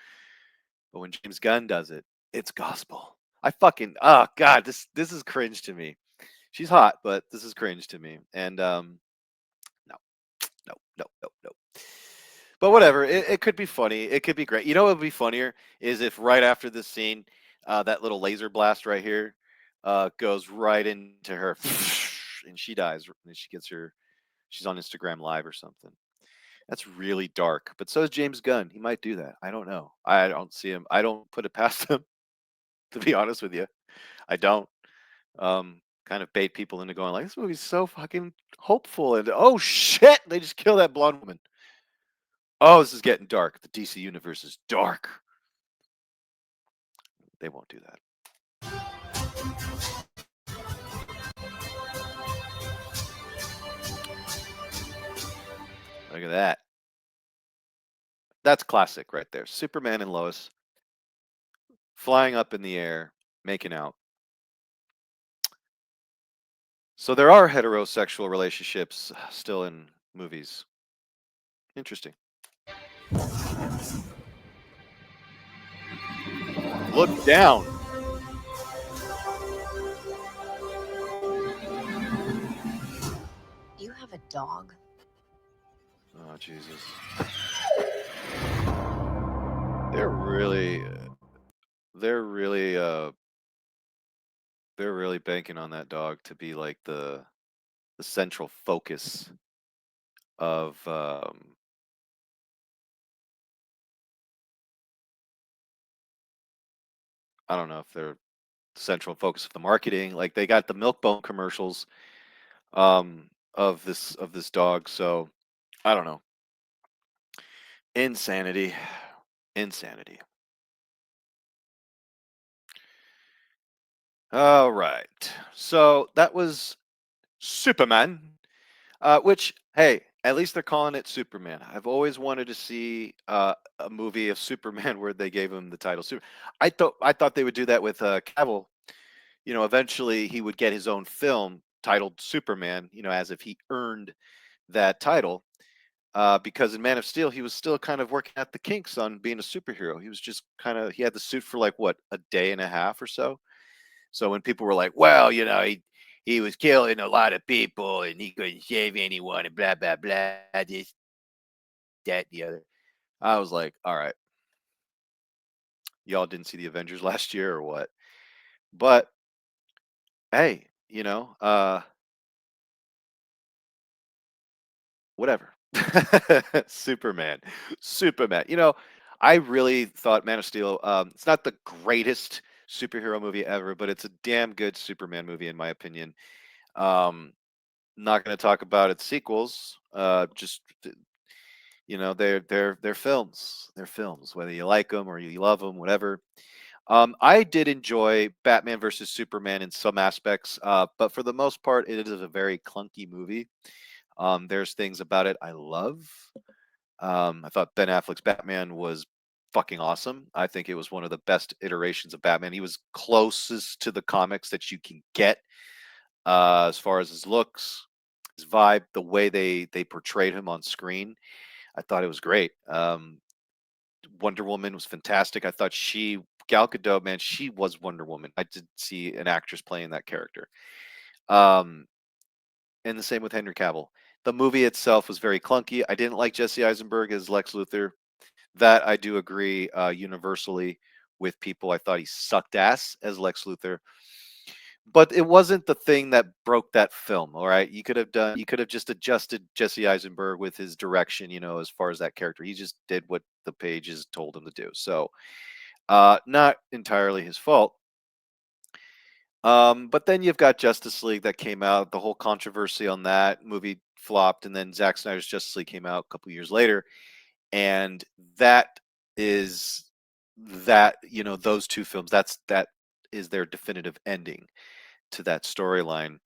But when James Gunn does it, it's gospel. I fucking oh God, this is cringe to me. She's hot, but this is cringe to me. And no, no. But whatever, it could be funny. It could be great. You know what would be funnier is if right after this scene, that little laser blast right here goes right into her, and she dies, and she's on Instagram Live or something. That's really dark. But so is James Gunn. He might do that. I don't know. I don't see him. I don't put it past him, to be honest with you. I don't. Kind of bait people into going like, this movie's so fucking hopeful, and oh shit, they just kill that blonde woman. Oh, this is getting dark. The DC universe is dark. They won't do that. Look at that. That's classic right there. Superman and Lois flying up in the air, making out. So there are heterosexual relationships still in movies. Interesting. Look down. You have a dog? Oh Jesus. They're really they're really they're really banking on that dog to be like the central focus of I don't know if they're central focus of the marketing. Like they got the Milkbone commercials of this dog. So I don't know. Insanity. Insanity. All right. So that was Superman. Which, hey, at least they're calling it Superman. I've always wanted to see a movie of Superman where they gave him the title Super. I thought they would do that with Cavill. You know, eventually he would get his own film titled Superman. You know, as if he earned that title. Because in Man of Steel, he was still kind of working out the kinks on being a superhero. He was just kind of he had the suit for like what, a day and a half or so. So when people were like, "Well, you know, he was killing a lot of people and he couldn't save anyone and blah blah blah," this, that, the other, I was like, "All right, y'all didn't see the Avengers last year or what?" But hey, you know, whatever. Superman, Superman. You know, I really thought Man of Steel. It's not the greatest superhero movie ever, but it's a damn good Superman movie in my opinion. Um, Not going to talk about its sequels. Just you know, they're films. They're films, whether you like them or you love them, whatever. I did enjoy Batman versus Superman in some aspects, but for the most part, it is a very clunky movie. There's things about it I love. I thought Ben Affleck's Batman was fucking awesome. I think it was one of the best iterations of Batman. He was closest to the comics that you can get as far as his looks, his vibe, the way they portrayed him on screen. I thought it was great. Wonder Woman was fantastic. I thought Gal Gadot, man, she was Wonder Woman. I did see an actress playing that character. Um, and the same with Henry Cavill. The movie itself was very clunky. I didn't like Jesse Eisenberg as Lex Luthor. That I do agree universally with people. I thought he sucked ass as Lex Luthor, but it wasn't the thing that broke that film. All right, you could have just adjusted Jesse Eisenberg with his direction. You know, as far as that character, he just did what the pages told him to do. So, not entirely his fault. But then you've got Justice League that came out. The whole controversy on that movie flopped, and then Zack Snyder's Justice League came out a couple years later, and that is that you know those two films. That is their definitive ending to that storyline.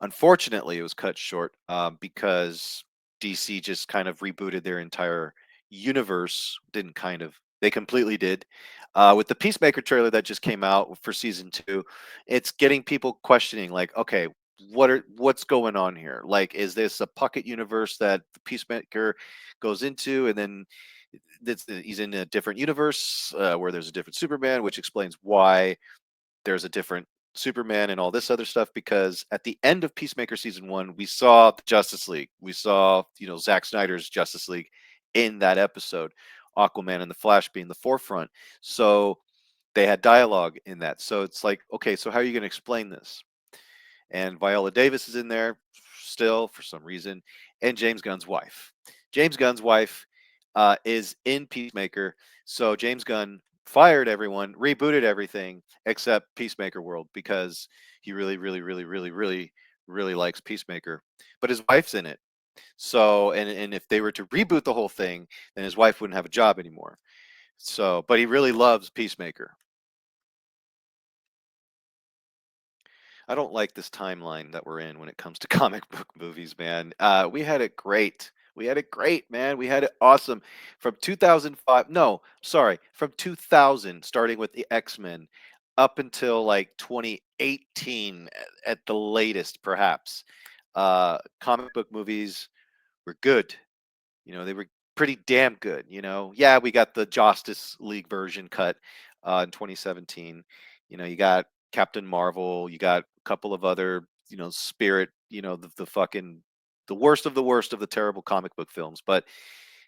Unfortunately, it was cut short because DC just kind of rebooted their entire universe. Didn't kind of, they completely did. With the Peacemaker trailer that just came out for season two, it's getting people questioning, like, okay, what's going on here? Like, is this a pocket universe that the Peacemaker goes into, and then he's in a different universe where there's a different Superman, which explains why there's a different Superman and all this other stuff, because at the end of Peacemaker season one, we saw the Justice League. We saw, you know, Zack Snyder's Justice League in that episode, Aquaman and the Flash being the forefront. So they had dialogue in that. So it's like, okay, so how are you going to explain this? And Viola Davis is in there still for some reason, and James Gunn's wife. James Gunn's wife is in Peacemaker, so James Gunn fired everyone, rebooted everything except Peacemaker World because he really, really, really, really, really, really likes Peacemaker. But his wife's in it, so and if they were to reboot the whole thing, then his wife wouldn't have a job anymore. So, but he really loves Peacemaker. I don't like this timeline that we're in when it comes to comic book movies, man. We had it great We had it great, man. We had it awesome. From 2005, no, sorry, from 2000, starting with the X-Men, up until like 2018 at the latest, perhaps. Comic book movies were good. They were pretty damn good. Yeah, we got the Justice League version cut in 2017. You got Captain Marvel. You got a couple of other, Spirit. The fucking the worst of the terrible comic book films. But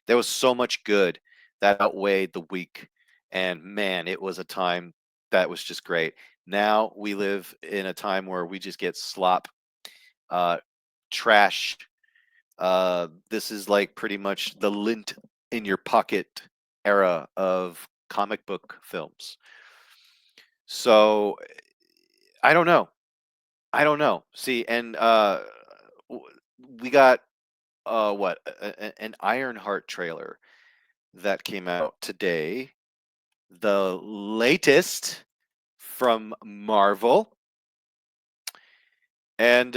there was so much good that outweighed the weak. And man, it was a time that was just great. Now we live in a time where we just get slop, uh, trash. This is like pretty much the lint in your pocket era of comic book films. So I don't know. I don't know. See, and we got what an Ironheart trailer that came out today, the latest from Marvel. And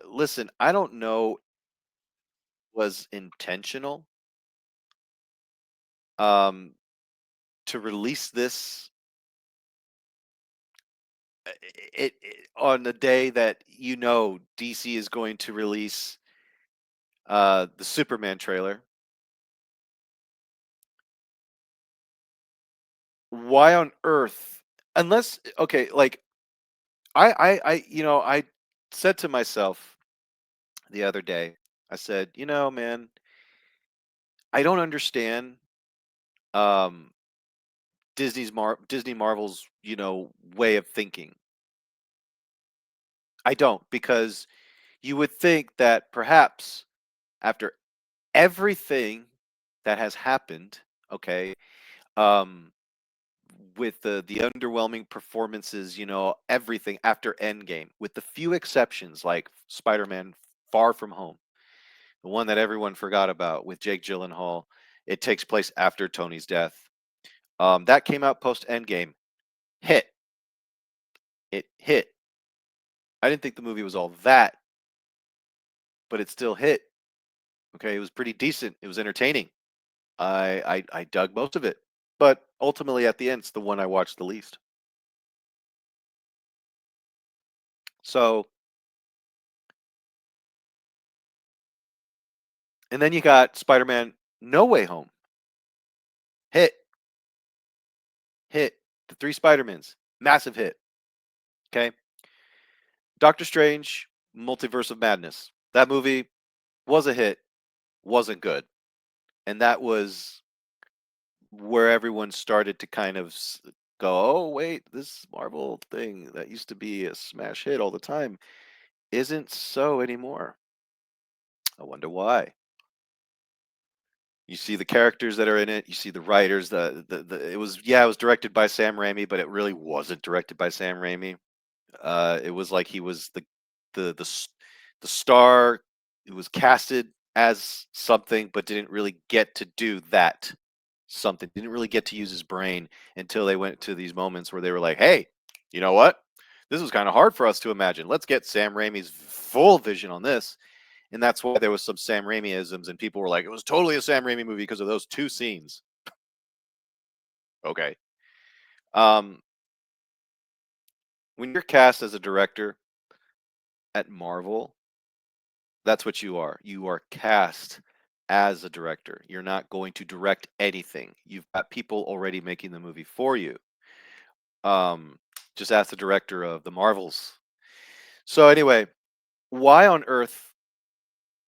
listen, I don't know if it was intentional um to release this on the day that DC is going to release the Superman trailer. Why on earth? Unless okay, like I said to myself the other day, I said, man, I don't understand um Disney Marvel's, way of thinking. I don't, because you would think that perhaps after everything that has happened, okay, um, with the underwhelming performances, everything after Endgame, with the few exceptions like Spider-Man Far From Home, the one that everyone forgot about with Jake Gyllenhaal. It takes place after Tony's death. That came out post Endgame. Hit. It hit. I didn't think the movie was all that, but it still hit. Okay, it was pretty decent. It was entertaining. I dug most of it, but ultimately at the end, it's the one I watched the least. So, and then you got Spider-Man No Way Home. Hit. Hit. The three Spider-Mans. Massive hit. Okay. Doctor Strange, Multiverse of Madness. That movie was a hit, wasn't good. And that was where everyone started to kind of go, oh, wait, this Marvel thing that used to be a smash hit all the time isn't so anymore. I wonder why. You see the characters that are in it. You see the writers. It was directed by Sam Raimi, but it really wasn't directed by Sam Raimi. It was like he was the star. It was casted as something, but didn't really get to do that something. Didn't really get to use his brain until they went to these moments where they were like, "Hey, you know what? This was kind of hard for us to imagine. Let's get Sam Raimi's full vision on this." And that's why there was some Sam Raimi-isms, and people were like, "It was totally a Sam Raimi movie because of those two scenes." Okay. Um, when you're cast as a director at Marvel, that's what you are. You are cast as a director. You're not going to direct anything. You've got people already making the movie for you. Um, just ask the director of the Marvels. So anyway, why on earth,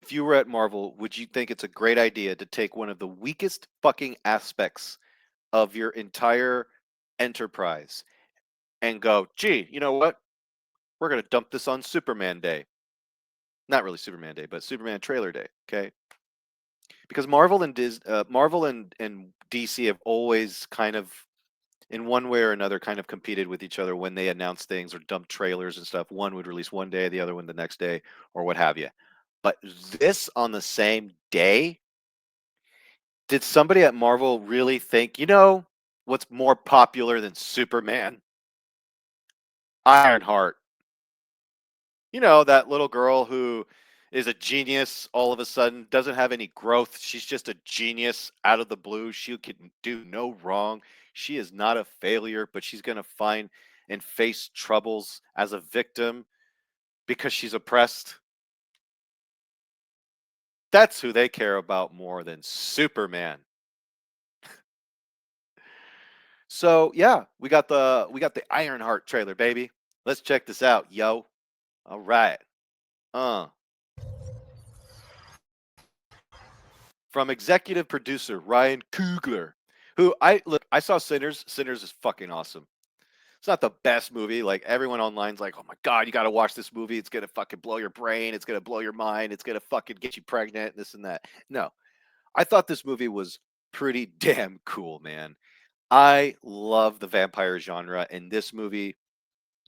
if you were at Marvel, would you think it's a great idea to take one of the weakest fucking aspects of your entire enterprise and go, gee, you know what? We're going to dump this on Superman Day. Not really Superman Day, but Superman Trailer Day. Okay, because Marvel and DC have always kind of, in one way or another, kind of competed with each other when they announce things or dump trailers and stuff. One would release one day, the other one the next day, or what have you. But this on the same day, did somebody at Marvel really think, what's more popular than Superman? Ironheart. That little girl who is a genius all of a sudden, doesn't have any growth. She's just a genius out of the blue. She can do no wrong. She is not a failure, but she's going to find and face troubles as a victim because she's oppressed. That's who they care about more than Superman. So yeah, we got the Ironheart trailer, baby. Let's check this out, yo. All right. Uh. From executive producer Ryan Coogler, who I saw Sinners. Sinners is fucking awesome. It's not the best movie. Like everyone online's like, oh my god, you gotta watch this movie. It's gonna fucking blow your brain. It's gonna blow your mind. It's gonna fucking get you pregnant. This and that. No, I thought this movie was pretty damn cool, man. I love the vampire genre, and this movie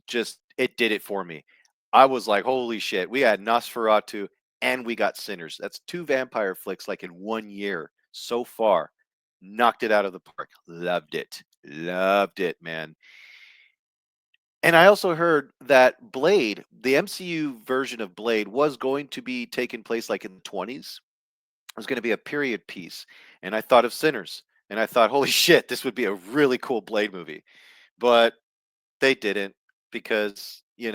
just it did it for me. I was like, holy shit, we had Nosferatu and we got Sinners. That's two vampire flicks like in 1 year so far. Knocked it out of the park. Loved it. Loved it, man. And I also heard that Blade, the MCU version of Blade, was going to be taking place like in the 20s. It was going to be a period piece. And I thought of Sinners. And I thought, holy shit, this would be a really cool Blade movie. But they didn't because, you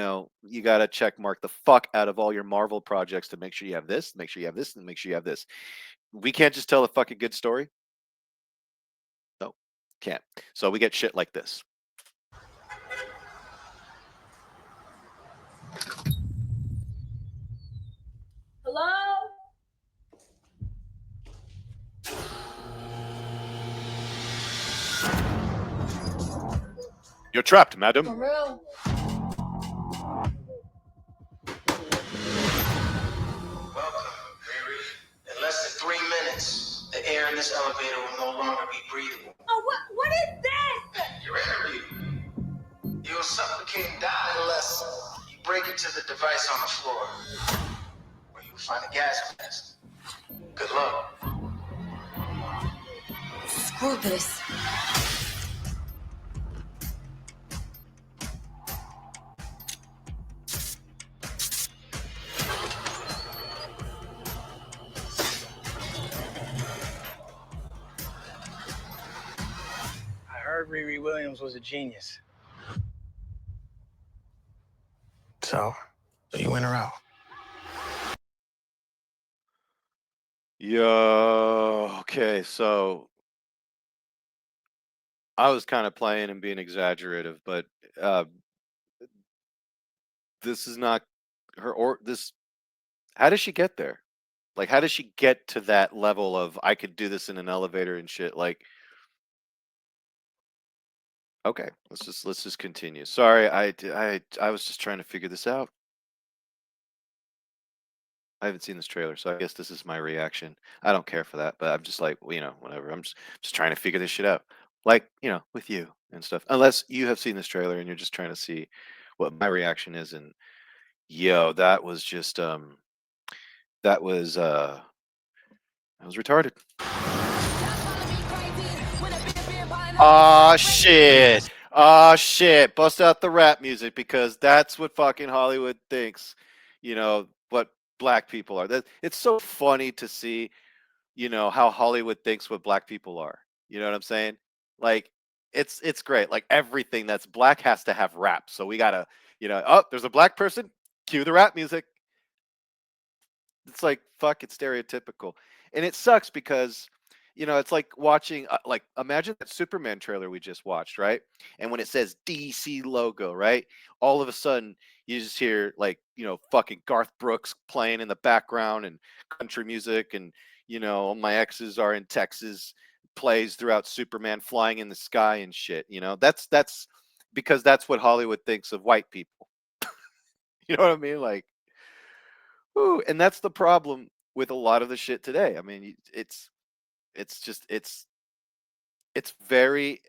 got to check mark the fuck out of all your Marvel projects to make sure you have this, make sure you have this, and make sure you have this. We can't just tell a fucking good story. No, can't. So we get shit like this. Hello? You're trapped, madam. For real? Welcome, Riri. In less than 3 minutes, the air in this elevator will no longer be breathable. Oh, what is this? Your interview. You'll suffocate and die unless you break into the device on the floor, where you'll find a gas mask. Good luck. Screw this. I heard Riri Williams was a genius. So you in or out? Yo, okay, so I was kind of playing and being exaggerative, but uh, this is not her or this. How does she get there? Like, how does she get to that level of I could do this in an elevator and shit? Like, okay, let's just continue. Sorry, I was just trying to figure this out. I haven't seen this trailer, so I guess this is my reaction. I don't care for that, but I'm just like, whatever. I'm just trying to figure this shit out. Like, with you and stuff. Unless you have seen this trailer and you're just trying to see what my reaction is. And yo, that was retarded. Ah shit. Ah shit. Bust out the rap music because that's what fucking Hollywood thinks. What black people are. It's so funny to see, how Hollywood thinks what black people are. You know what I'm saying? Like it's great. Like everything that's black has to have rap. So we gotta, oh, there's a black person, cue the rap music. It's like fuck, it's stereotypical. And it sucks because it's like watching like imagine that Superman trailer we just watched, right? And when it says DC logo, right? All of a sudden you just hear like, fucking Garth Brooks playing in the background and country music and all my exes are in Texas plays throughout Superman flying in the sky and shit, That's because that's what Hollywood thinks of white people. You know what I mean? Like ooh, and that's the problem with a lot of the shit today. I mean, it's just it's very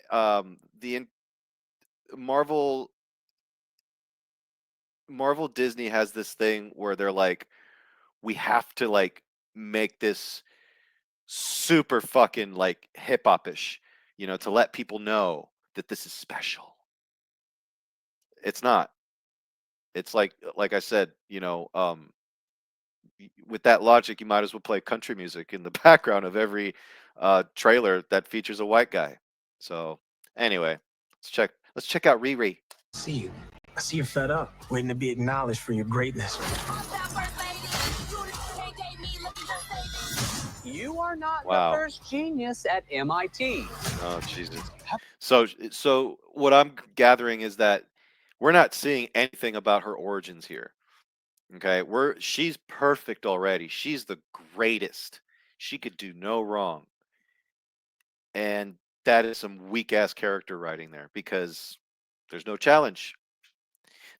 Marvel Marvel Disney has this thing where they're like we have to like make this super fucking like hip hopish, to let people know that this is special. It's not. It's like I said, with that logic, you might as well play country music in the background of every trailer that features a white guy. So anyway, let's check out Riri. See you. I see you're fed up, waiting to be acknowledged for your greatness. You are not Wow. the first genius at MIT. Oh Jesus. So what I'm gathering is that we're not seeing anything about her origins here. Okay, she's perfect already. She's the greatest. She could do no wrong. And that is some weak ass character writing there because there's no challenge.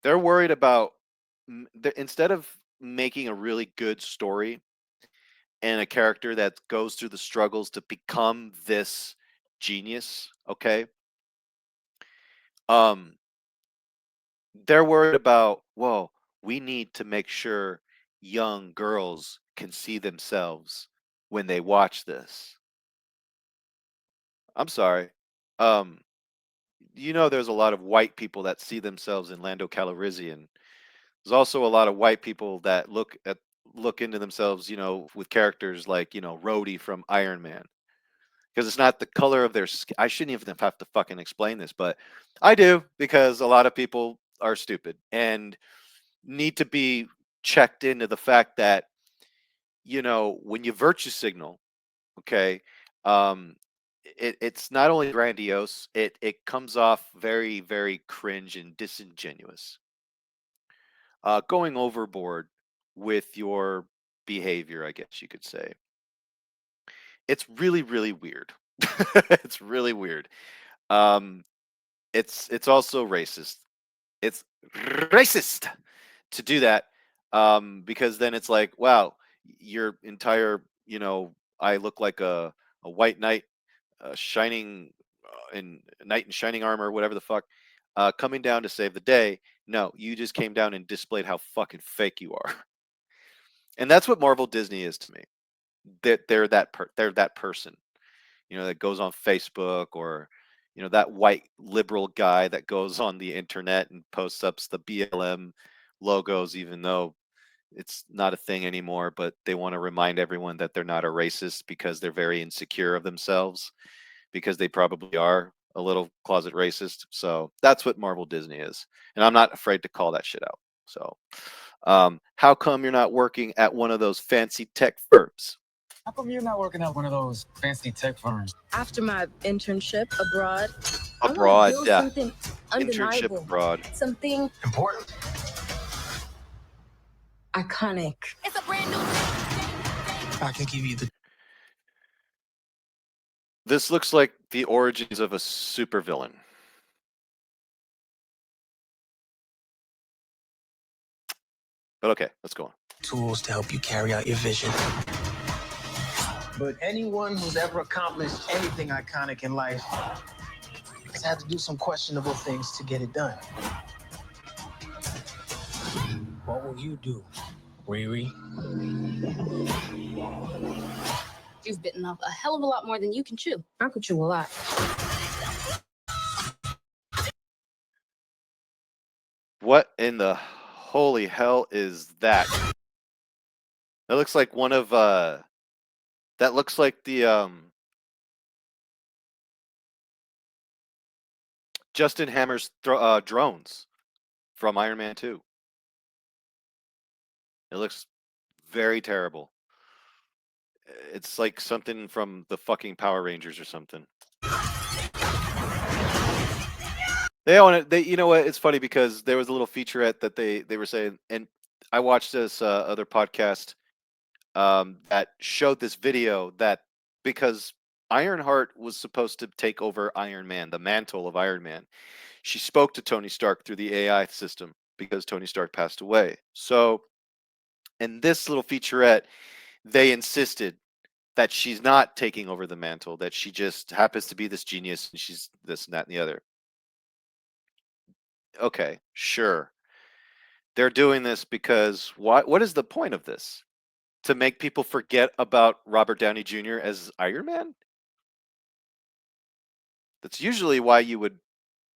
They're worried about instead of making a really good story and a character that goes through the struggles to become this genius, okay? They're worried about, well, we need to make sure young girls can see themselves when they watch this. I'm sorry. Um, there's a lot of white people that see themselves in Lando Calrissian. There's also a lot of white people that look into themselves, with characters like, Rhodey from Iron Man. Because it's not the color of their skin. I shouldn't even have to fucking explain this, but I do because a lot of people are stupid and need to be checked into the fact that, when you virtue signal, okay, um, it's not only grandiose, it comes off very, very cringe and disingenuous. Going overboard with your behavior, I guess you could say. It's really, really weird. It's really weird. Um, it's also racist. It's racist to do that, because then it's like, wow, your entire, I look like a white knight, shining in knight in shining armor, whatever the fuck, coming down to save the day. No, you just came down and displayed how fucking fake you are, and that's what Marvel Disney is to me. That they're that person, that goes on Facebook, or that white liberal guy that goes on the internet and posts up the BLM logos, even though it's not a thing anymore, but they want to remind everyone that they're not a racist because they're very insecure of themselves, because they probably are a little closet racist. So that's what Marvel Disney is, and I'm not afraid to call that shit out. So how come you're not working at one of those fancy tech firms? How come you're not working at one of those fancy tech firms? After my internship abroad, I wanna Abroad, build yeah. something Internship undeniable, abroad. something Important. iconic. It's a brand new I can give you the This looks like the origins of a supervillain. But okay, let's go on. tools to help you carry out your vision. But anyone who's ever accomplished anything iconic in life has had to do some questionable things to get it done. What will you do, Riri? You've bitten off a hell of a lot more than you can chew. I could chew a lot. What in the holy hell is that? That looks like one of that looks like the Justin Hammer's drones from Iron Man 2. It looks very terrible. It's like something from the fucking Power Rangers or something. They own it. You know what? It's funny because there was a little featurette that they were saying, and I watched this other podcast that showed this video that because Ironheart was supposed to take over Iron Man, the mantle of Iron Man, she spoke to Tony Stark through the AI system because Tony Stark passed away. So in this little featurette, they insisted that she's not taking over the mantle, that she just happens to be this genius and she's this and that and the other. Okay, sure. They're doing this because what is the point of this? To make people forget about Robert Downey Jr. as Iron Man? That's usually why you would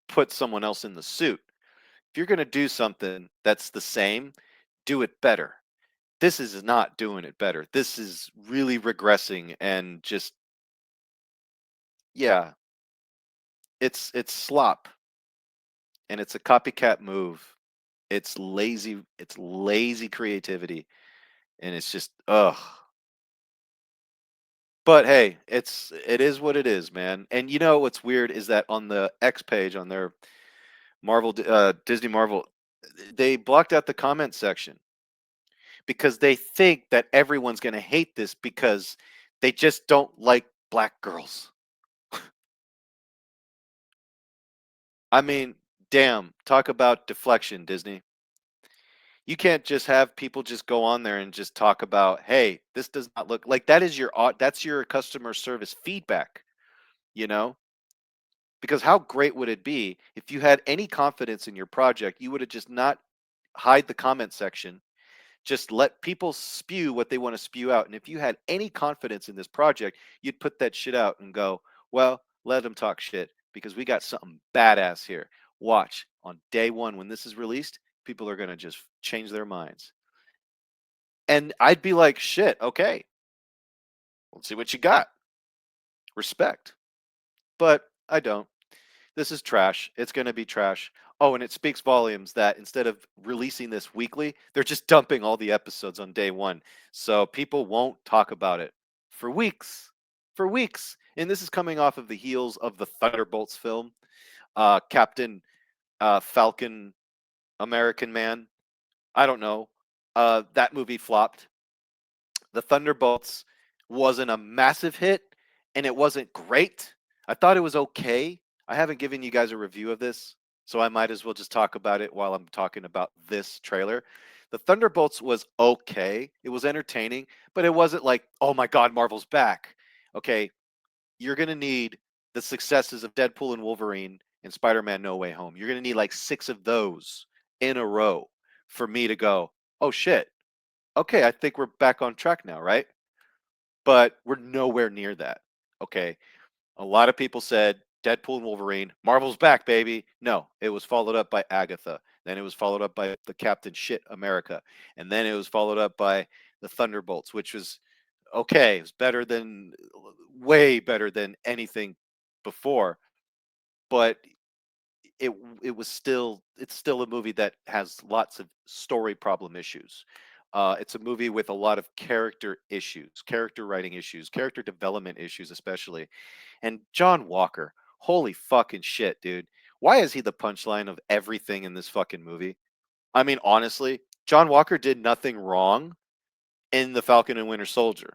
put someone else in the suit. If you're going to do something that's the same, do it better. This is not doing it better. This is really regressing and just, yeah, it's slop, and it's a copycat move. It's lazy creativity, and it's just ugh. But hey, it is what it is, man. And you know what's weird is that on the X page on their Disney Marvel, they blocked out the comment section because they think that everyone's going to hate this because they just don't like black girls. I mean, damn, talk about deflection, Disney. You can't just have people just go on there and just talk about, "Hey, this does not look like," that is that's your customer service feedback, you know? Because how great would it be if you had any confidence in your project, you would have just not hide the comment section, just let people spew what they want to spew out. And if you had any confidence in this project, you'd put that shit out and go, well, let them talk shit because we got something badass here. Watch on day one when this is released, people are going to just change their minds. And I'd be like, shit, okay, let's see what you got. Respect. But I don't. This is trash. It's going to be trash. Oh, and it speaks volumes that instead of releasing this weekly, they're just dumping all the episodes on day one. So people won't talk about it for weeks. For weeks. And this is coming off of the heels of the Thunderbolts film, Captain Falcon American Man. I don't know. That movie flopped. The Thunderbolts wasn't a massive hit, and it wasn't great. I thought it was okay. I haven't given you guys a review of this, so I might as well just talk about it while I'm talking about this trailer. The Thunderbolts was okay. It was entertaining, but it wasn't like, oh my God, Marvel's back. Okay, you're going to need the successes of Deadpool and Wolverine and Spider-Man No Way Home. You're going to need like 6 of those in a row for me to go, oh shit, okay, I think we're back on track now, right? But we're nowhere near that. Okay. A lot of people said Deadpool and Wolverine, Marvel's back, baby. No, it was followed up by Agatha. Then it was followed up by the Captain Shit America. And then it was followed up by the Thunderbolts, which was okay. It was better than, way better than anything before. But it it's still a movie that has lots of story problem issues. It's a movie with a lot of character issues, character writing issues, character development issues, especially. And John Walker, holy fucking shit, dude. Why is he the punchline of everything in this fucking movie? I mean, honestly, John Walker did nothing wrong in The Falcon and Winter Soldier.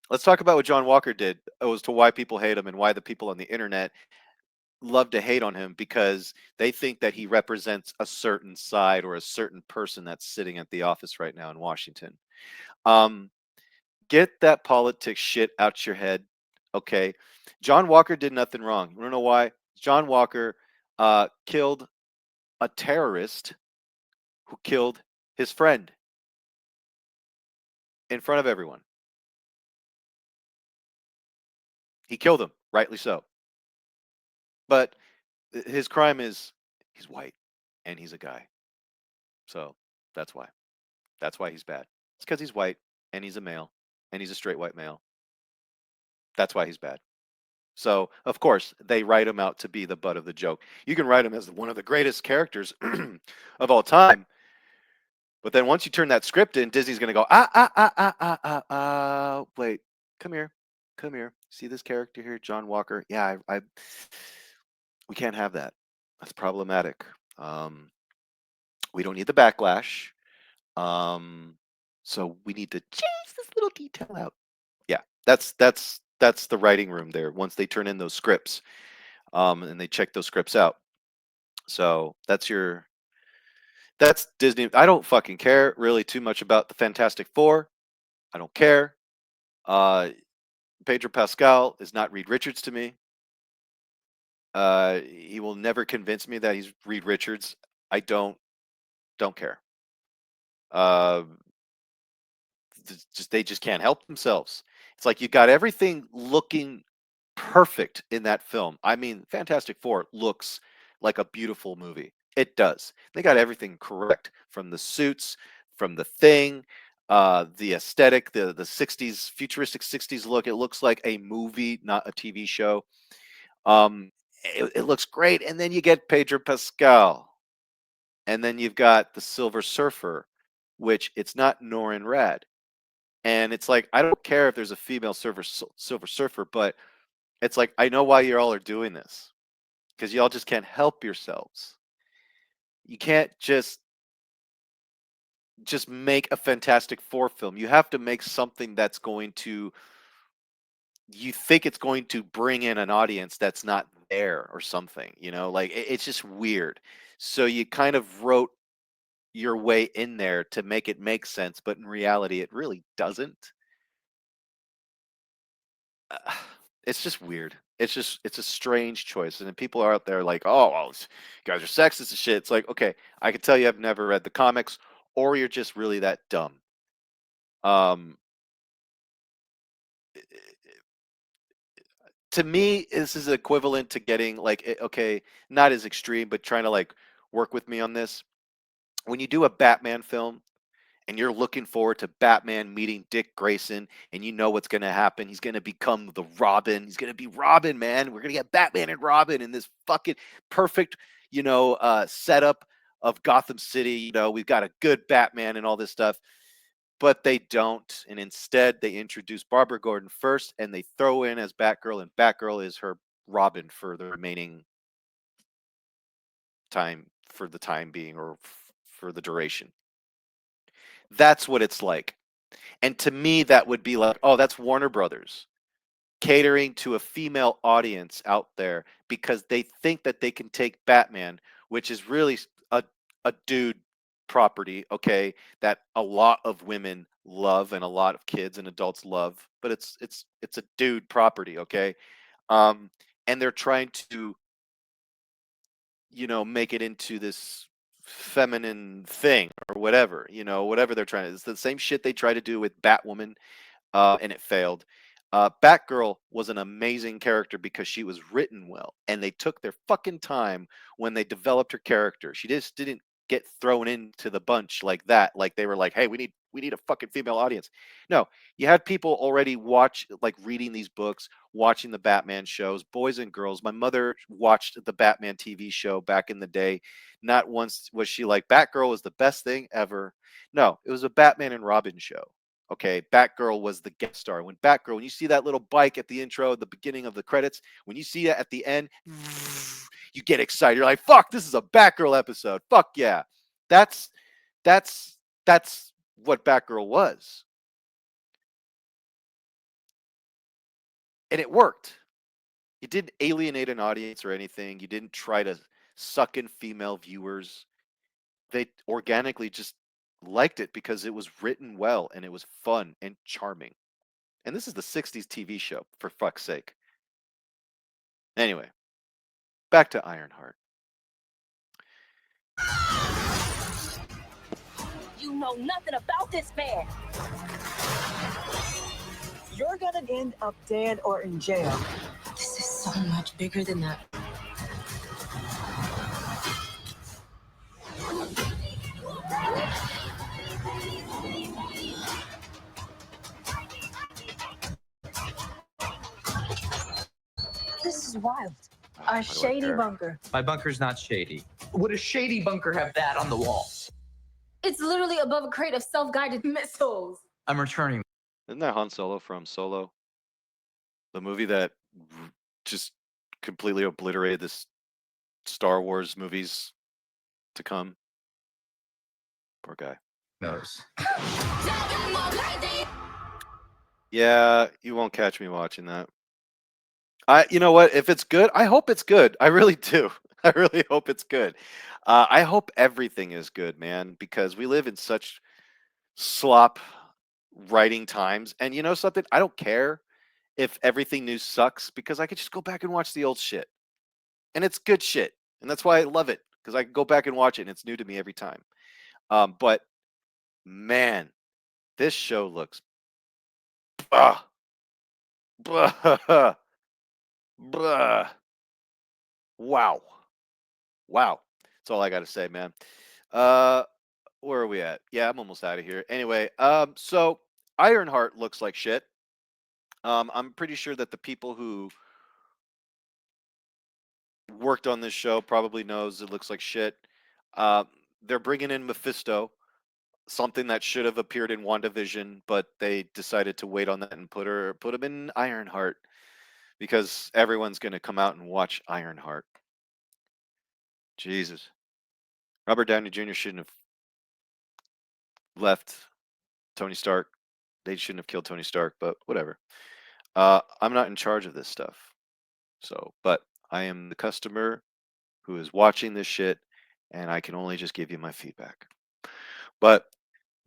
Let's talk about what John Walker did as to why people hate him and why the people on the internet love to hate on him because they think that he represents a certain side or a certain person that's sitting at the office right now in Washington. Um, get that politics shit out your head, okay? John Walker did nothing wrong. You want to know why? John Walker killed a terrorist who killed his friend in front of everyone. He killed him, rightly so. But his crime is he's white and he's a guy. So that's why. That's why he's bad. It's because he's white and he's a male and he's a straight white male. That's why he's bad. So, of course, they write him out to be the butt of the joke. You can write him as one of the greatest characters of all time. But then once you turn that script in, Disney's going to go, wait, come here. Come here. See this character here, John Walker? Yeah, we can't have that. That's problematic. We don't need the backlash. So we need to change this little detail out. Yeah, that's the writing room there. Once they turn in those scripts, and they check those scripts out. So that's Disney. I don't fucking care really too much about the Fantastic Four. I don't care. Pedro Pascal is not Reed Richards to me. He will never convince me that he's Reed Richards. I don't care. They just can't help themselves. It's like you got everything looking perfect in that film. I mean, Fantastic Four looks like a beautiful movie. It does. They got everything correct from the suits, from the thing. The aesthetic, the 60s, futuristic 60s look. It looks like a movie, not a TV show. It looks great. And then you get Pedro Pascal. And then you've got the Silver Surfer, which it's not Norin Rad. And it's like, I don't care if there's a female Silver Surfer, but it's like, I know why you all are doing this. Because y'all just can't help yourselves. You can't just make a Fantastic Four film. You have to make something that's going to, you think it's going to bring in an audience that's not there or something, like it's just weird. So you kind of wrote your way in there to make it make sense, but in reality it really doesn't. It's just weird. It's a strange choice. And then people are out there like, oh, well, you guys are sexist and shit. It's like, okay, I can tell you I've never read the comics, or you're just really that dumb. Um, to me, this is equivalent to getting like, okay, not as extreme, but trying to like work with me on this. When you do a Batman film, and you're looking forward to Batman meeting Dick Grayson, and you know what's going to happen. He's going to become the Robin. He's going to be Robin, man. We're going to get Batman and Robin in this fucking perfect, setup of Gotham City. We've got a good Batman and all this stuff, but they don't. And instead, they introduce Barbara Gordon first, and they throw in as Batgirl, and Batgirl is her Robin for the remaining time, for the time being, or for the duration. That's what it's like. And to me, that would be like, oh, that's Warner Brothers catering to a female audience out there because they think that they can take Batman, which is really a dude property, okay, that a lot of women love and a lot of kids and adults love, but it's a dude property, okay? And they're trying to, make it into this feminine thing or whatever, whatever they're trying to. It's the same shit they try to do with Batwoman, and it failed. Batgirl was an amazing character because she was written well, and they took their fucking time when they developed her character. She just didn't get thrown into the bunch like that. Like they were like, "Hey, we need a fucking female audience." No, you had people already like reading these books, watching the Batman shows, boys and girls. My mother watched the Batman TV show back in the day. Not once was she like, "Batgirl is the best thing ever." No, it was a Batman and Robin show. Okay, Batgirl was the guest star. When you see that little bike at the intro, at the beginning of the credits, when you see it at the end, you get excited. You're like, "Fuck, this is a Batgirl episode." Fuck yeah. That's that's that's what Batgirl was. And it worked. You didn't alienate an audience or anything. You didn't try to suck in female viewers. They organically just liked it because it was written well and it was fun and charming. And this is the 60s TV show, for fuck's sake. Anyway, back to Ironheart. You know nothing about this man. You're gonna end up dead or in jail. This is so much bigger than that. This is wild. Why A do I shady care? bunker. My bunker's not shady. Would a shady bunker have that on the wall? It's literally above a crate of self-guided missiles. I'm returning. Isn't that Han Solo from Solo? The movie that just completely obliterated this Star Wars movies to come. Poor guy. Knows. Yeah, you won't catch me watching that. You know what? If it's good, I hope it's good. I really do. I really hope it's good. I hope everything is good, man, because we live in such slop writing times. And you know something? I don't care if everything new sucks because I could just go back and watch the old shit. And it's good shit. And that's why I love it because I can go back and watch it and it's new to me every time. But man, this show looks bruh. Bruh. Bruh. Wow. Wow. That's all I got to say, man. where are we at? Yeah, I'm almost out of here. Anyway, so Ironheart looks like shit. I'm pretty sure that the people who worked on this show probably knows it looks like shit. Uh, they're bringing in Mephisto, something that should have appeared in WandaVision, but they decided to wait on that and put him in Ironheart because everyone's going to come out and watch Ironheart. Jesus. Robert Downey Jr. shouldn't have left Tony Stark. They shouldn't have killed Tony Stark, but whatever. I'm not in charge of this stuff. So, but I am the customer who is watching this shit, and I can only just give you my feedback. But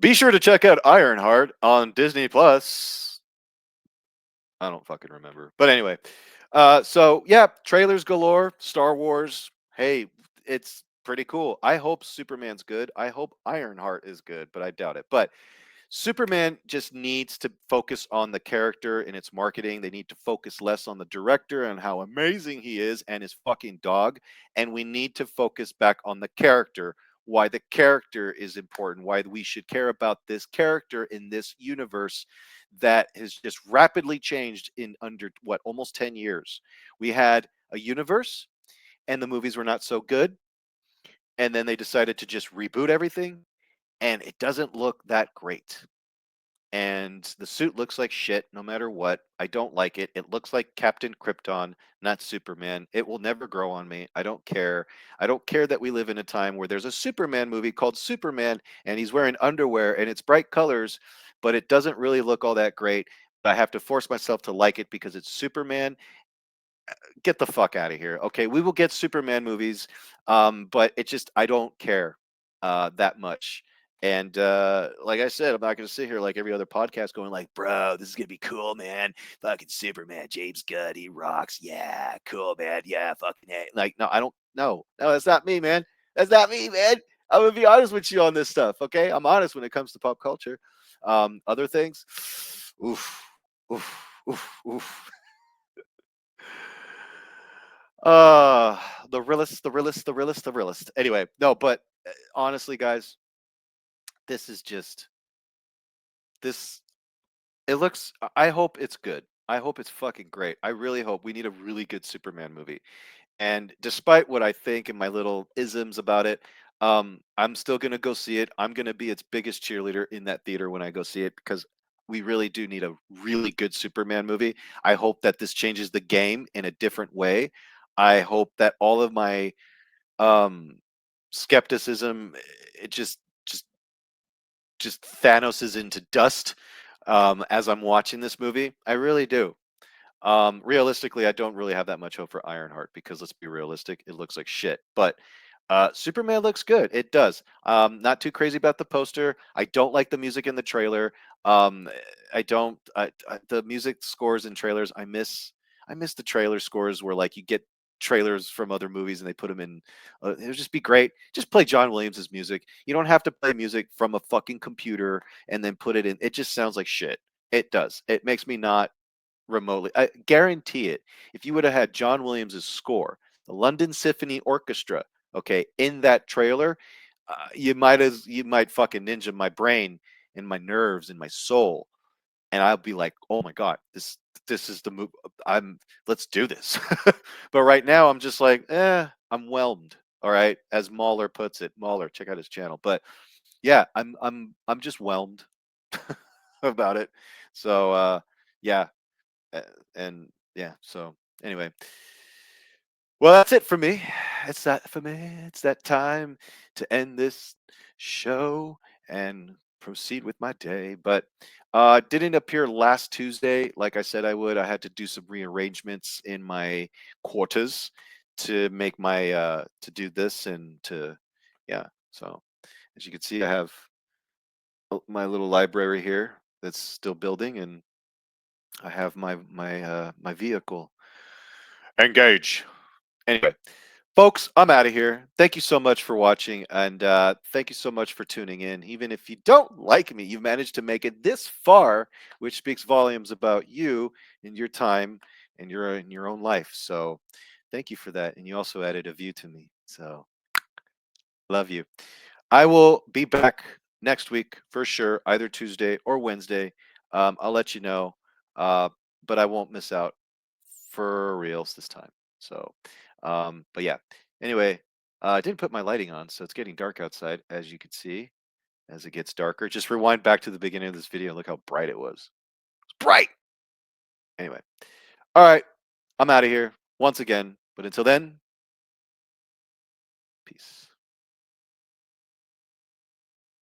be sure to check out Ironheart on Disney Plus. I don't fucking remember. But anyway, so yeah, trailers galore, Star Wars. Hey, it's pretty cool. I hope Superman's good. I hope Ironheart is good, but I doubt it. But Superman just needs to focus on the character in its marketing. They need to focus less on the director and how amazing he is and his fucking dog. And we need to focus back on the character, why the character is important, why we should care about this character in this universe that has just rapidly changed in under what, almost 10 years. We had a universe and the movies were not so good. And then they decided to just reboot everything and it doesn't look that great. And the suit looks like shit no matter what. I don't like it. It looks like Captain Krypton, not Superman. It will never grow on me. I don't care. I don't care that we live in a time where there's a Superman movie called Superman and he's wearing underwear and it's bright colors, but it doesn't really look all that great. But I have to force myself to like it because it's Superman. Get the fuck out of here. Okay, we will get Superman movies, but it just I don't care that much. And like I said, I'm not going to sit here like every other podcast going like, "Bro, this is gonna be cool, man. Fucking Superman, James Gunn, he rocks. Yeah, cool, man. Yeah, fucking A." Like, no, I don't. No, no, that's not me, man. That's not me, man. I'm gonna be honest with you on this stuff. Okay, I'm honest when it comes to pop culture. Other things, oof, oof, oof, oof. Uh, the realist, the realist, the realist, the realist. Anyway, no, but honestly, guys, this is just this. It looks. I hope it's good. I hope it's fucking great. I really hope we need a really good Superman movie. And despite what I think and my little isms about it, I'm still gonna go see it. I'm gonna be its biggest cheerleader in that theater when I go see it because we really do need a really good Superman movie. I hope that this changes the game in a different way. I hope that all of my um skepticism it just Thanos is into dust as I'm watching this movie. I really do. Realistically, I don't really have that much hope for Ironheart because let's be realistic, it looks like shit. But Superman looks good. It does. Not too crazy about the poster. I don't like the music in the trailer. I don't. The music scores in trailers. I miss. I miss the trailer scores where like you get trailers from other movies and they put them in. It would just be great. Just play John Williams' music. You don't have to play music from a fucking computer and then put it in. It just sounds like shit. It does. It makes me not remotely. I guarantee it. If you would have had John Williams' score, the London Symphony Orchestra, okay, in that trailer, you might fucking ninja my brain and my nerves and my soul, and I'll be like, oh my god, this is the move. Let's do this. But right now, I'm just like, I'm whelmed. All right, as Mahler puts it. Mahler, check out his channel. But yeah, I'm just whelmed about it. So yeah, uh, and yeah, so anyway, well, that's it for me. It's that for me. It's that time to end this show and proceed with my day. But didn't appear last Tuesday like I said I would. I had to do some rearrangements in my quarters to make my to do this and to yeah. So as you can see, I have my little library here that's still building, and I have my vehicle. Engage. Anyway, folks, I'm out of here. Thank you so much for watching, and thank you so much for tuning in. Even if you don't like me, you managed to make it this far, which speaks volumes about you and your time and your in your own life. So, thank you for that. And you also added a view to me. So, love you. I will be back next week for sure, either Tuesday or Wednesday. I'll let you know, but I won't miss out for reals this time. So, but yeah. Anyway, I didn't put my lighting on, so it's getting dark outside, as you can see. As it gets darker, just rewind back to the beginning of this video. Look how bright it was. It's bright. Anyway, all right. I'm out of here once again. But until then, peace.